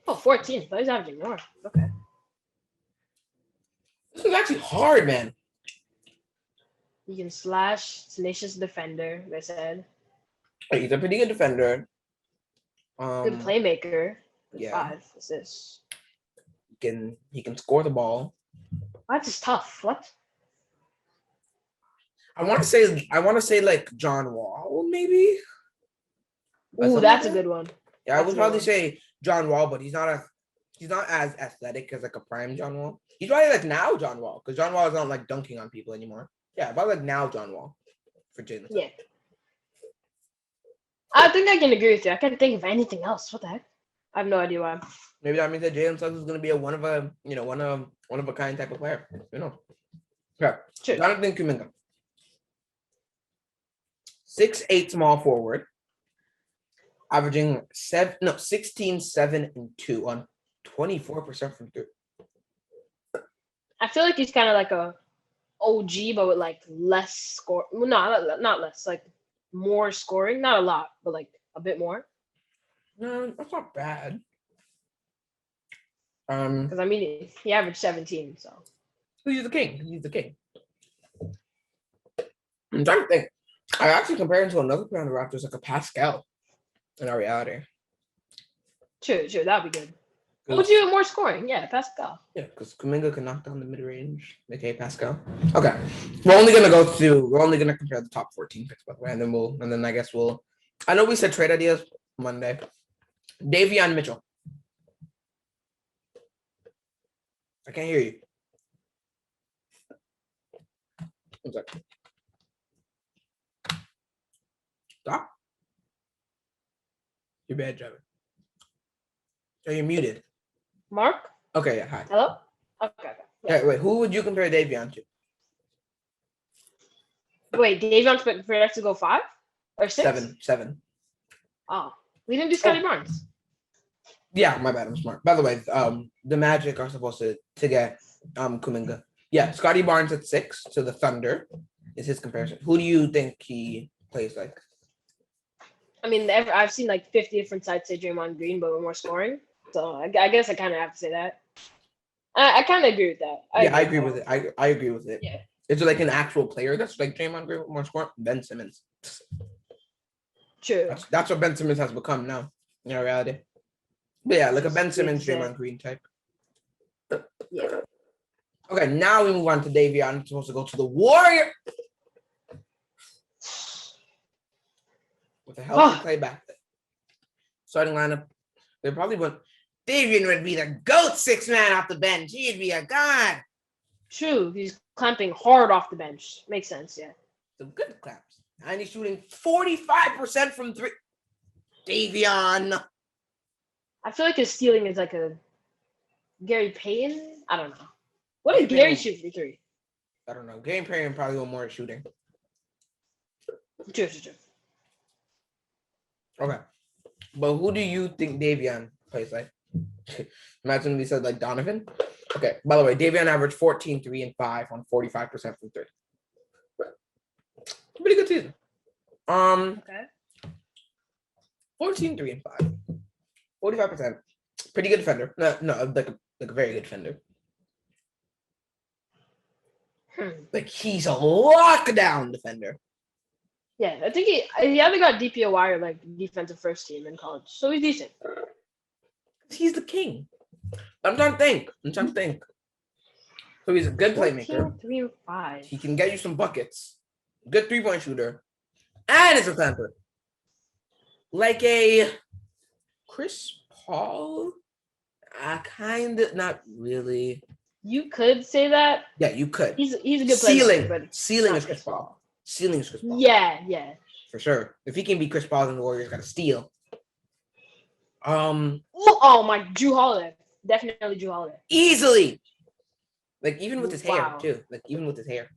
Speaker 2: 14. But he's averaging more. Okay.
Speaker 1: This is actually hard, man.
Speaker 2: He can slash, tenacious defender, they said.
Speaker 1: He's a pretty good defender.
Speaker 2: Good playmaker.
Speaker 1: Yeah.
Speaker 2: 5 assists.
Speaker 1: He can score the ball.
Speaker 2: That's just tough. What?
Speaker 1: I want to say like John Wall, maybe. Or
Speaker 2: Ooh,
Speaker 1: something like
Speaker 2: that's a
Speaker 1: that.
Speaker 2: good one.
Speaker 1: Yeah, I
Speaker 2: That's
Speaker 1: would
Speaker 2: a good
Speaker 1: probably
Speaker 2: one.
Speaker 1: say John Wall, but he's not as athletic as like a prime John Wall. He's probably like now John Wall, because John Wall is not like dunking on people anymore. Yeah, about like now John Wall for Jalen Suggs.
Speaker 2: Yeah. I think I can agree with you. I can't think of anything else. What the heck? I have no idea why.
Speaker 1: Maybe that means that Jalen Suggs is gonna be a one of a kind type of player. You know. Yeah.
Speaker 2: Sure.
Speaker 1: Jonathan Kuminga. 6'8" small forward, averaging 16, 7, and 2 on 24% from three.
Speaker 2: I feel like he's kind of like a OG, but with like less score. Well, no, not less. Like more scoring. Not a lot, but like a bit more.
Speaker 1: No, that's not bad.
Speaker 2: Because I mean, he averaged 17. So
Speaker 1: He's the king. He's the king. I'm trying to think. I actually compare him to another player on the Raptors, like a Pascal, in our reality.
Speaker 2: sure, that'd be good.
Speaker 1: 'Cause-
Speaker 2: OG with more scoring. Yeah, Pascal.
Speaker 1: Yeah, because Kuminga can knock down the mid range, aka Pascal. Okay, we're only gonna compare the top 14 picks, by the way, and then I guess we'll. I know we said trade ideas Monday. Davion Mitchell. I can't hear you. One second. Stop. You're bad, Trevor. So you're muted.
Speaker 2: Mark.
Speaker 1: Okay, yeah, hi.
Speaker 2: Hello. Okay. Yeah.
Speaker 1: Okay, wait, who would you compare Davion to?
Speaker 2: Wait, Davion's projected to go 5 or 6?
Speaker 1: 7.
Speaker 2: Oh, we didn't do Scotty Barnes.
Speaker 1: Yeah, my bad. I'm smart. By the way, the Magic are supposed to get Kuminga. Yeah, Scotty Barnes at 6. So the Thunder is his comparison. Who do you think he plays like?
Speaker 2: I mean, I've seen like 50 different sites say Draymond Green, but with more scoring. So I guess I kind of have to say that. I kind of agree with that.
Speaker 1: I agree with it. I agree with it.
Speaker 2: Yeah.
Speaker 1: Is it like an actual player that's like Draymond Green with more score? Ben Simmons.
Speaker 2: True.
Speaker 1: That's what Ben Simmons has become now in reality. But yeah, like a Ben Simmons, Draymond Green type.
Speaker 2: Yeah.
Speaker 1: Okay, now we move on to Davion. I'm supposed to go to the Warrior. With a healthy playback. Starting lineup, they probably went. Davion would be the GOAT 6-man off the bench. He'd be a god.
Speaker 2: True. He's clamping hard off the bench. Makes sense, yeah.
Speaker 1: Some good claps. And he's shooting 45% from 3. Davion.
Speaker 2: I feel like his stealing is like a Gary Payton. I don't know. What did Gary shoot for 3?
Speaker 1: I don't know. Gary Payton probably a little more shooting.
Speaker 2: True.
Speaker 1: Okay. But who do you think Davion plays like? Imagine we said like Donovan. Okay. By the way, Davion averaged 14, 3, and 5 on 45% from 3. Pretty good season.
Speaker 2: Okay.
Speaker 1: 14, 3, and 5. 45%. Pretty good defender. No, like a very good defender. Like he's a lockdown defender.
Speaker 2: Yeah, I think he either got DPOY or like defensive first team in college, so he's decent.
Speaker 1: He's the king. I'm trying to think. So he's a good
Speaker 2: 14,
Speaker 1: playmaker.
Speaker 2: 3 and 5.
Speaker 1: He can get you some buckets. Good 3-point shooter. And is a clamper. Like a Chris Paul? Kind of, not really.
Speaker 2: You could say that.
Speaker 1: Yeah, you could.
Speaker 2: He's a good player.
Speaker 1: Ceiling is Chris Paul. Ceiling is Chris Paul.
Speaker 2: Yeah.
Speaker 1: For sure. If he can be Chris Paul, then the Warriors got to steal.
Speaker 2: Oh my, Drew Holiday. Definitely Drew Holiday.
Speaker 1: Easily. Like even with his hair
Speaker 2: Wow.
Speaker 1: too. Like even with his hair.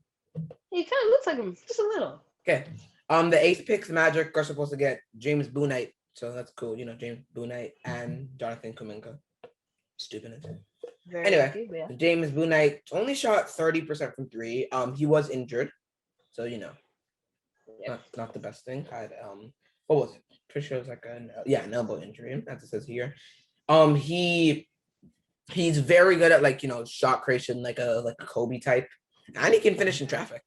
Speaker 2: He kind of looks like him, just a little.
Speaker 1: Okay. The 8th pick, the Magic are supposed to get James Bouknight. So that's cool. You know, James Bouknight and Jonathan Kuminga. Stupid.
Speaker 2: Very
Speaker 1: Anyway,
Speaker 2: lucky, but yeah.
Speaker 1: James Bouknight only shot 30% from 3. He was injured. So, you know, not the best thing. Had what was it? Pretty sure it was like an elbow injury, as it says here. He's very good at like, you know, shot creation, like a Kobe type, and he can finish in traffic.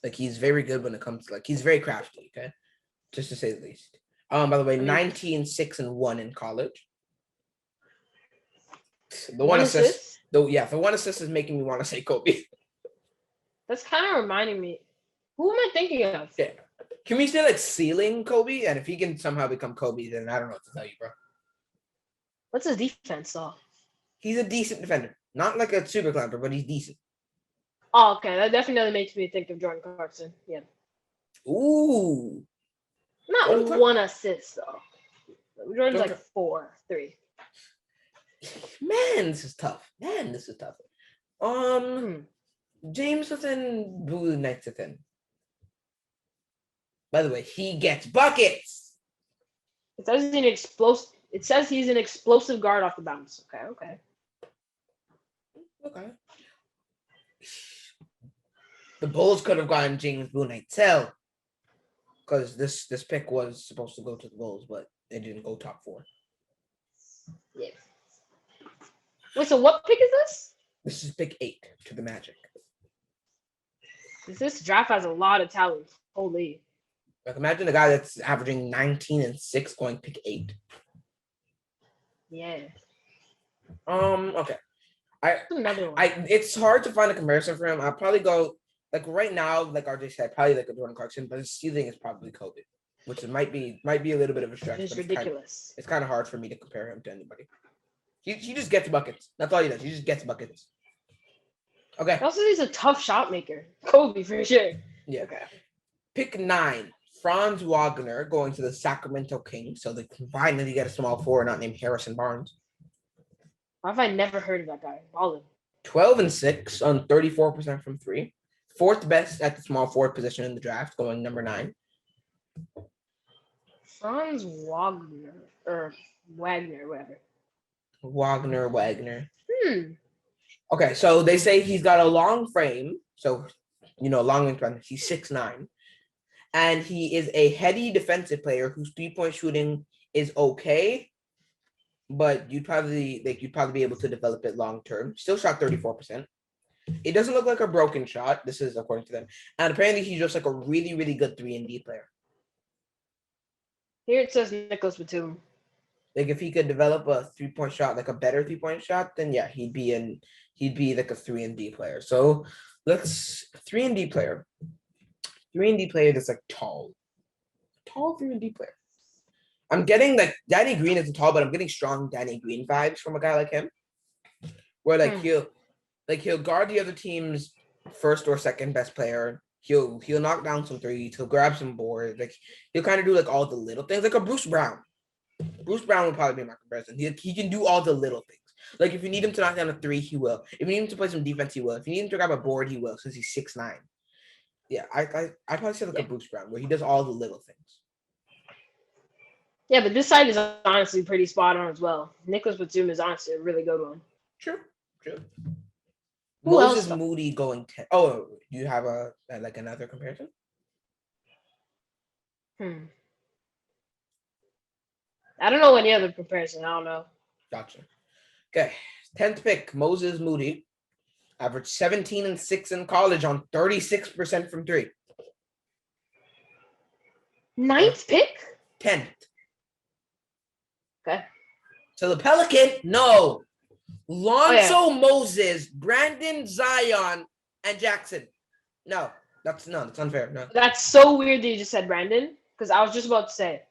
Speaker 1: Like he's very good when it comes to like he's very crafty. Okay, just to say the least. By the way, 19, 6, and 1 in college. The one assist. The one assist is making me want to say Kobe.
Speaker 2: That's kind of reminding me. Who am I thinking of?
Speaker 1: Yeah. Can we say like ceiling Kobe? And if he can somehow become Kobe, then I don't know what to tell you, bro.
Speaker 2: What's his defense though?
Speaker 1: He's a decent defender. Not like a super clamper, but he's decent.
Speaker 2: Oh, okay. That definitely makes me think of Jordan Clarkson. Yeah.
Speaker 1: Ooh.
Speaker 2: Not
Speaker 1: Jordan Clark-
Speaker 2: one assist though. Jordan's
Speaker 1: Jordan
Speaker 2: like 4, 3.
Speaker 1: Man, this is tough.
Speaker 2: Hmm.
Speaker 1: Jameson Blue Nexithan. By the way, he gets buckets.
Speaker 2: It says he's an explosive. It says he's an explosive guard off the bounce. Okay.
Speaker 1: Okay. The Bulls could have gotten James Boone-Nightel because this pick was supposed to go to the Bulls, but it didn't go top 4.
Speaker 2: Yeah. Wait. So what pick is this?
Speaker 1: This is pick 8 to the Magic.
Speaker 2: This draft has a lot of talent. Holy.
Speaker 1: Like imagine a guy that's averaging 19 and 6 going pick 8.
Speaker 2: Yeah.
Speaker 1: Okay.
Speaker 2: Another one.
Speaker 1: It's hard to find a comparison for him. I'll probably go like right now, like RJ said, probably like a Jordan Clarkson, but his ceiling is probably Kobe, which it might be a little bit of a stretch.
Speaker 2: It's
Speaker 1: but
Speaker 2: ridiculous.
Speaker 1: It's kind of hard for me to compare him to anybody. He just gets buckets. That's all he does. He just gets buckets. Okay.
Speaker 2: Also, he's a tough shot maker. Kobe for sure.
Speaker 1: Yeah.
Speaker 2: Okay.
Speaker 1: Pick 9, Franz Wagner going to the Sacramento Kings. So they can finally get a small forward not named Harrison Barnes.
Speaker 2: Why have I never heard of that guy? Ballin.
Speaker 1: 12 and 6 on 34% from 3. 4th best at the small forward position in the draft, going number 9.
Speaker 2: Franz Wagner or Wagner, whatever.
Speaker 1: Wagner.
Speaker 2: Hmm.
Speaker 1: Okay, so they say he's got a long frame. So, long wingspan. He's 6'9". And he is a heady defensive player whose 3-point shooting is okay. But you'd probably be able to develop it long term. Still shot 34%. It doesn't look like a broken shot. This is according to them. And apparently he's just like a really, really good 3-and-D player.
Speaker 2: Here it says Nicholas Batum.
Speaker 1: Like if he could develop a 3-point shot, like a better 3-point shot, then yeah, he'd be like a 3-and-D player. So let's 3-and-D player. 3-and-D player that's like tall 3-and-D player. I'm getting like Danny Green isn't tall, but I'm getting strong Danny Green vibes from a guy like him. Where like he'll guard the other team's first or second best player. He'll knock down some threes. He'll grab some boards. Like he'll kind of do like all the little things, like a Bruce Brown. Bruce Brown would probably be my comparison. He can do all the little things. Like if you need him to knock down a 3, he will. If you need him to play some defense, he will. If you need him to grab a board, he will. Since he's 6'9". Yeah, I probably say like a Bruce Brown where he does all the little things.
Speaker 2: Yeah, but this side is honestly pretty spot on as well. Nicholas Batum is honestly a really good one.
Speaker 1: True.
Speaker 2: Who
Speaker 1: Moses
Speaker 2: else?
Speaker 1: Moody going 10. Oh, do you have like another comparison?
Speaker 2: I don't know any other comparison. I don't know.
Speaker 1: Gotcha. Okay, 10th pick, Moses Moody. Averaged 17 and 6 in college on 36% from 3.
Speaker 2: 9th pick?
Speaker 1: 10th.
Speaker 2: Okay.
Speaker 1: So the Pelican, no. Lonzo
Speaker 2: Oh, yeah.
Speaker 1: Moses, Brandon Zion, and Jackson. No, that's unfair. No.
Speaker 2: That's so weird that you just said Brandon, because I was just about to say,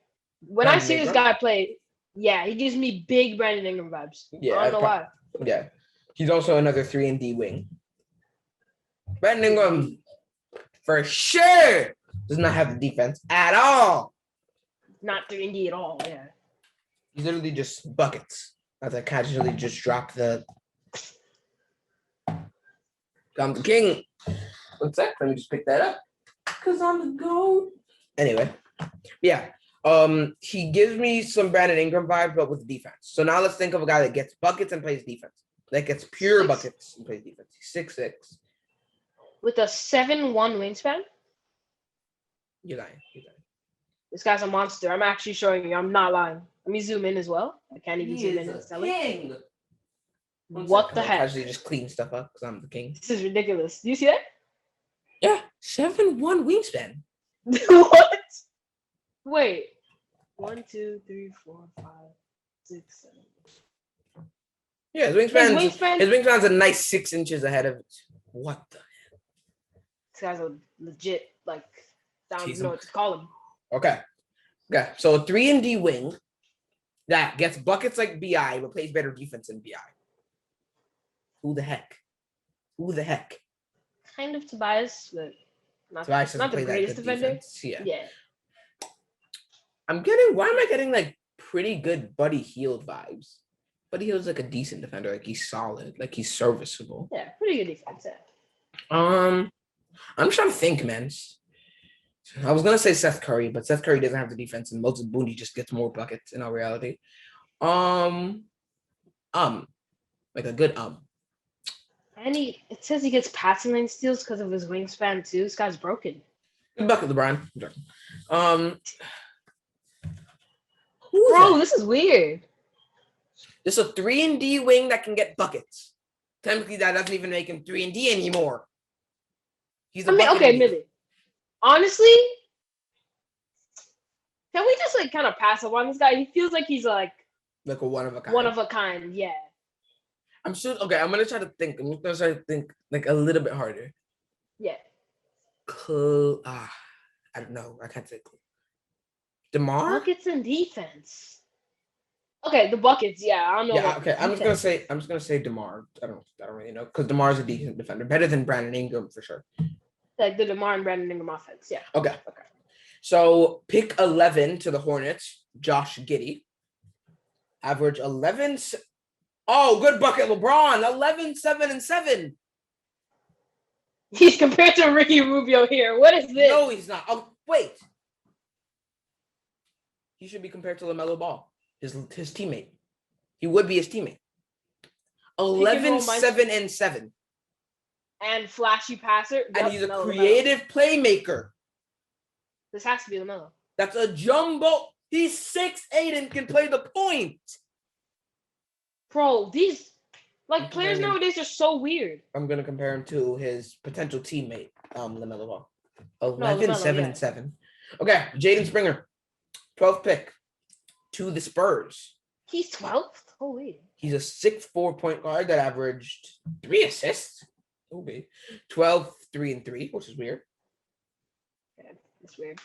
Speaker 2: when I
Speaker 1: Brandon
Speaker 2: see this
Speaker 1: Ingram?
Speaker 2: guy play, yeah, he gives me big Brandon Ingram vibes.
Speaker 1: Yeah,
Speaker 2: I don't know why.
Speaker 1: Yeah. He's also another 3-and-D wing. Brandon Ingram, for sure, does not have the defense at all.
Speaker 2: Not 3-and-D at all, yeah.
Speaker 1: He's literally just buckets. As I casually just drop the. I'm the king. One sec, let me just pick that up. Cause I'm the GOAT. Anyway, yeah. He gives me some Brandon Ingram vibes, but with defense. So now let's think of a guy that gets buckets and plays defense. That gets pure buckets and plays defense. He's 6'6".
Speaker 2: With a 7'1" wingspan?
Speaker 1: You're lying.
Speaker 2: This guy's a monster. I'm actually showing you. I'm not lying. Let me zoom in as well. I can't even zoom in. And tell it.
Speaker 1: King.
Speaker 2: What the heck?
Speaker 1: Casually just clean stuff up because I'm the king.
Speaker 2: This is ridiculous. Do you see that?
Speaker 1: Yeah, 7'1" wingspan.
Speaker 2: What? Wait. 1, 2, 3, 4, 5, 6, 7.
Speaker 1: Yeah, his wingspan's a nice 6 inches ahead of it. What the hell?
Speaker 2: This guy's a legit like I don't
Speaker 1: Tease
Speaker 2: know
Speaker 1: him.
Speaker 2: what to call him.
Speaker 1: Okay. So a 3-and-D wing that gets buckets like BI but plays better defense than BI. Who the heck?
Speaker 2: Kind of Tobias, but
Speaker 1: Tobias doesn't
Speaker 2: not the
Speaker 1: play that
Speaker 2: greatest
Speaker 1: good
Speaker 2: defender.
Speaker 1: defense. Yeah.
Speaker 2: Yeah.
Speaker 1: Why am I getting like pretty good Buddy Hield vibes? Buddy Hield's like a decent defender. Like he's solid. Like he's serviceable.
Speaker 2: Yeah, pretty good defense. Yeah.
Speaker 1: I'm trying to think, man. I was gonna say Seth Curry, but Seth Curry doesn't have the defense, and Moses Booney just gets more buckets in all reality. Like a good
Speaker 2: And it says he gets passing lane steals because of his wingspan too. This guy's broken.
Speaker 1: Good bucket, LeBron.
Speaker 2: Bro, this is weird.
Speaker 1: This is a 3-and-D wing that can get buckets. Technically, that doesn't even make him 3-and-D anymore. He's
Speaker 2: admit. Honestly, can we just like kind of pass up on this guy? He feels like he's like
Speaker 1: a one of a kind.
Speaker 2: One of a kind, yeah.
Speaker 1: I'm sure. Okay, I'm gonna try to think. Like a little bit harder.
Speaker 2: Yeah.
Speaker 1: I don't know. I can't say. DeMar.
Speaker 2: Buckets and defense. Okay, the buckets. Yeah, I don't know.
Speaker 1: Yeah. Okay, I'm just gonna say DeMar. I don't really know because DeMar's a decent defender, better than Brandon Ingram for sure.
Speaker 2: Like the DeMar and Brandon Ingram offense. Yeah.
Speaker 1: Okay. So pick 11 to the Hornets. Josh Giddey. Average 11. Oh, good bucket, LeBron. 11, 7, and 7.
Speaker 2: He's compared to Ricky Rubio here. What is this?
Speaker 1: No, he's not. Oh, wait. He should be compared to LaMelo Ball, his teammate. He would be his teammate. 11, 7, and 7.
Speaker 2: And flashy passer.
Speaker 1: And he's a creative playmaker.
Speaker 2: This has to be LaMelo.
Speaker 1: That's a jumbo. He's 6'8" and can play the point.
Speaker 2: Bro, these players nowadays are so weird.
Speaker 1: I'm gonna compare him to his potential teammate, LaMelo Ball. 11, 7, and 7. Okay, Jaden Springer, 12th pick to the Spurs.
Speaker 2: He's 12th? Holy.
Speaker 1: He's a 6'4" point guard that averaged 3 assists. Okay. 12, 3, and 3, which is weird.
Speaker 2: Yeah, that's weird.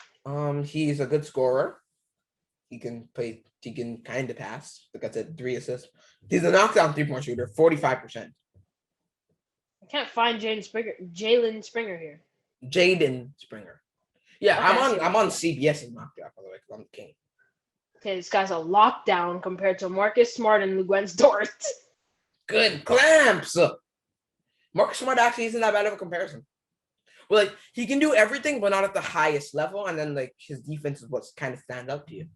Speaker 1: He's a good scorer. He can kind of pass. Like I said, 3 assists. He's a knockdown 3-point shooter, 45%.
Speaker 2: I can't find Jalen Springer here.
Speaker 1: Jaden Springer. Yeah,
Speaker 2: Okay,
Speaker 1: I'm on CBS's mock draft, by the way, because I'm the king.
Speaker 2: Okay, this guy's a lockdown compared to Marcus Smart and Luguentz Dort.
Speaker 1: Good clamps. Marcus Smart actually isn't that bad of a comparison. Well, like he can do everything, but not at the highest level, and then like his defense is what's kind of stand up to you.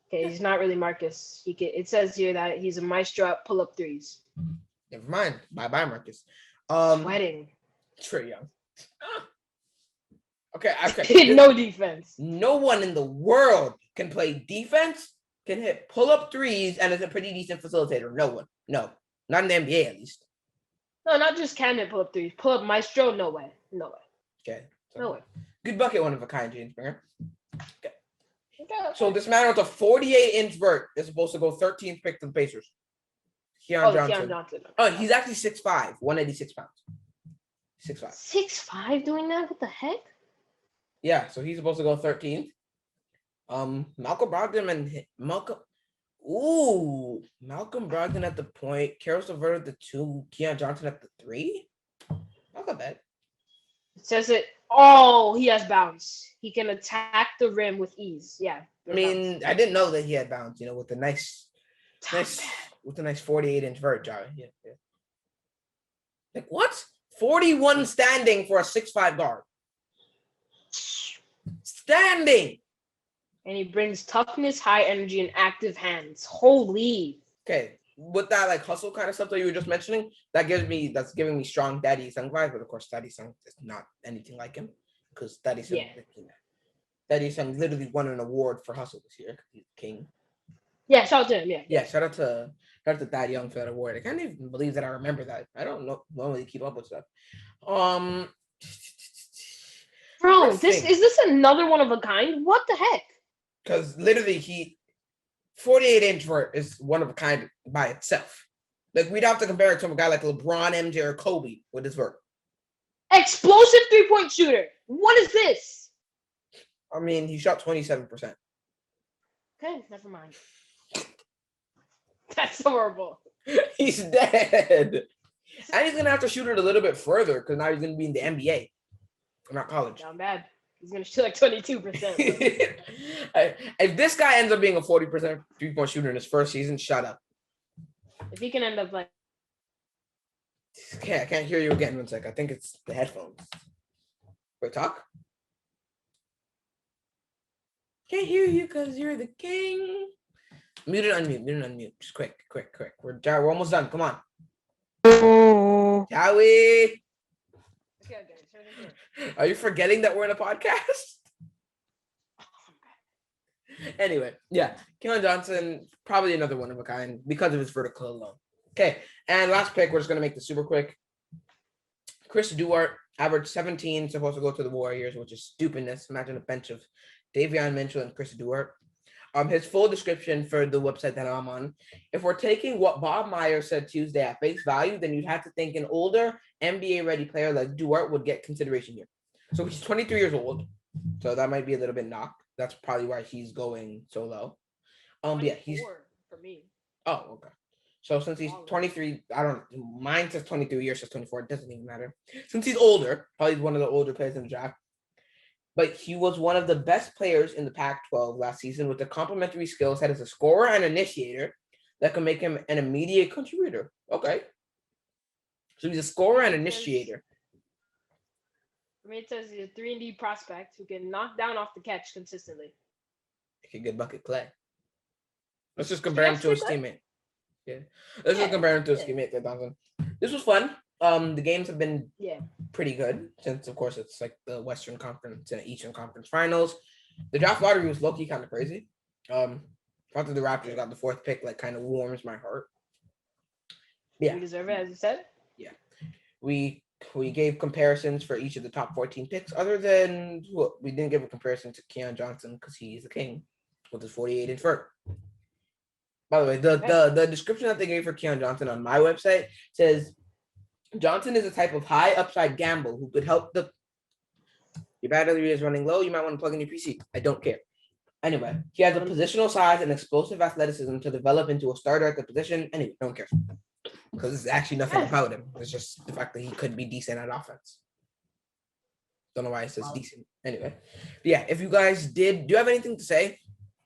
Speaker 2: Okay, he's not really Marcus. It says here that he's a maestro at pull-up threes.
Speaker 1: Never mind. Bye, Marcus.
Speaker 2: Sweating.
Speaker 1: Trae Young. Okay.
Speaker 2: No defense.
Speaker 1: No one in the world can play defense, can hit pull-up threes, and is a pretty decent facilitator. No one. No. Not in the NBA, at least.
Speaker 2: No, not just can hit pull-up threes. Pull-up maestro, no way.
Speaker 1: Okay. So,
Speaker 2: no way.
Speaker 1: Good bucket, one of a kind, James Springer. Okay. So this man with a 48-inch vert is supposed to go 13th pick to the Pacers. Keon Johnson. Oh, he's actually 6'5", 186 pounds. 6'5".
Speaker 2: 6'5" doing that? What the heck?
Speaker 1: Yeah, so he's supposed to go 13th. Malcolm Brogdon Malcolm Brogdon at the point, Caris LeVert at the 2, Keon Johnson at the 3. Not that bad.
Speaker 2: It says it. Oh, he has bounce. He can attack the rim with ease. Yeah.
Speaker 1: I mean, bounce. I didn't know that he had bounce. With a nice 48-inch vert, Jari. Yeah. Like what? 41 standing for a 6'5" guard. Standing.
Speaker 2: And he brings toughness, high energy, and active hands. Holy.
Speaker 1: Okay. With that like hustle kind of stuff that you were just mentioning, that's giving me strong Daddy Sung vibes, but of course Daddy Sung is not anything like him because Daddy Sung literally won an award for hustle this year because he's the king.
Speaker 2: Yeah, shout out to him. Yeah.
Speaker 1: Shout out to Thad Young for that award. I can't even believe that I remember that. I don't normally keep up with stuff.
Speaker 2: Bro, is this another one of a kind? What the heck?
Speaker 1: Because literally 48-inch vert is one of a kind by itself. Like we'd have to compare it to a guy like LeBron, MJ, or Kobe with his vert.
Speaker 2: Explosive 3-point shooter. What is this?
Speaker 1: I mean, he shot 27%.
Speaker 2: Okay, never mind. That's horrible.
Speaker 1: He's dead. And he's going to have to shoot it a little bit further because now he's going to be in the NBA, not college.
Speaker 2: Not bad. He's going to shoot like 22%.
Speaker 1: If this guy ends up being a 40% three-point shooter in his first season, shut up.
Speaker 2: If he can end up like.
Speaker 1: Okay, I can't hear you again. 1 sec. I think it's the headphones. Wait, talk? Can't hear you because you're the king. Mute it, unmute. Just quick. We're almost done. Come on. Howie.
Speaker 2: Okay.
Speaker 1: Are you forgetting that we're in a podcast? Anyway, yeah. Keon Johnson, probably another one of a kind because of his vertical alone. Okay, and last pick, we're just going to make this super quick. Chris Duarte averaged 17, supposed to go to the Warriors, which is stupidness. Imagine a bench of Davion Mitchell and Chris Duarte. His full description for the website that I'm on. If we're taking what Bob Myers said Tuesday at face value, then you'd have to think an older NBA-ready player like Duarte would get consideration here. So he's 23 years old, so that might be a little bit knocked. That's probably why he's going so low. Yeah, he's
Speaker 2: for me.
Speaker 1: Oh, okay. So since he's 23, mine says 23 years, says 24. It doesn't even matter. Since he's older, probably one of the older players in the draft. But he was one of the best players in the Pac-12 last season with the complementary skill set as a scorer and initiator that can make him an immediate contributor. Okay. So he's a scorer and initiator.
Speaker 2: For me, it says he's a 3-and-D prospect who can knock down off the catch consistently.
Speaker 1: He can get bucket Clay. Let's just compare him to his teammate. Yeah. Let's just compare him to his teammate, Thompson. This was fun. The games have been pretty good since, of course, it's like the Western Conference and Eastern Conference Finals. The draft lottery was low-key kind of crazy. After the Raptors got the 4th pick, like kind of warms my heart. Yeah.
Speaker 2: We deserve it, as you said.
Speaker 1: Yeah. We gave comparisons for each of the top 14 picks, other than we didn't give a comparison to Keon Johnson because he's the king with his 48-inch vert. By the way, the description that they gave for Keon Johnson on my website says Johnson is a type of high upside gamble who could help your battery is running low. You might want to plug in your PC. I don't care. Anyway, he has a positional size and explosive athleticism to develop into a starter at the position. Anyway, no one cares because it's actually nothing about him. It's just the fact that he could be decent at offense. Don't know why it says decent. Anyway, but yeah. If you guys do you have anything to say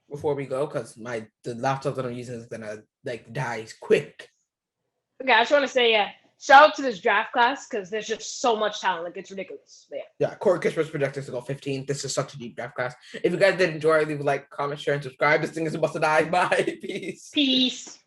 Speaker 1: before we go? Because the laptop that I'm using is gonna die quick.
Speaker 2: Okay, I just want to say shout out to this draft class because there's just so much talent. It's ridiculous. But
Speaker 1: yeah, Corey Kisper's projected to go 15. This is such a deep draft class. If you guys did enjoy, leave a like, comment, share, and subscribe. This thing is about to die. Bye. Peace.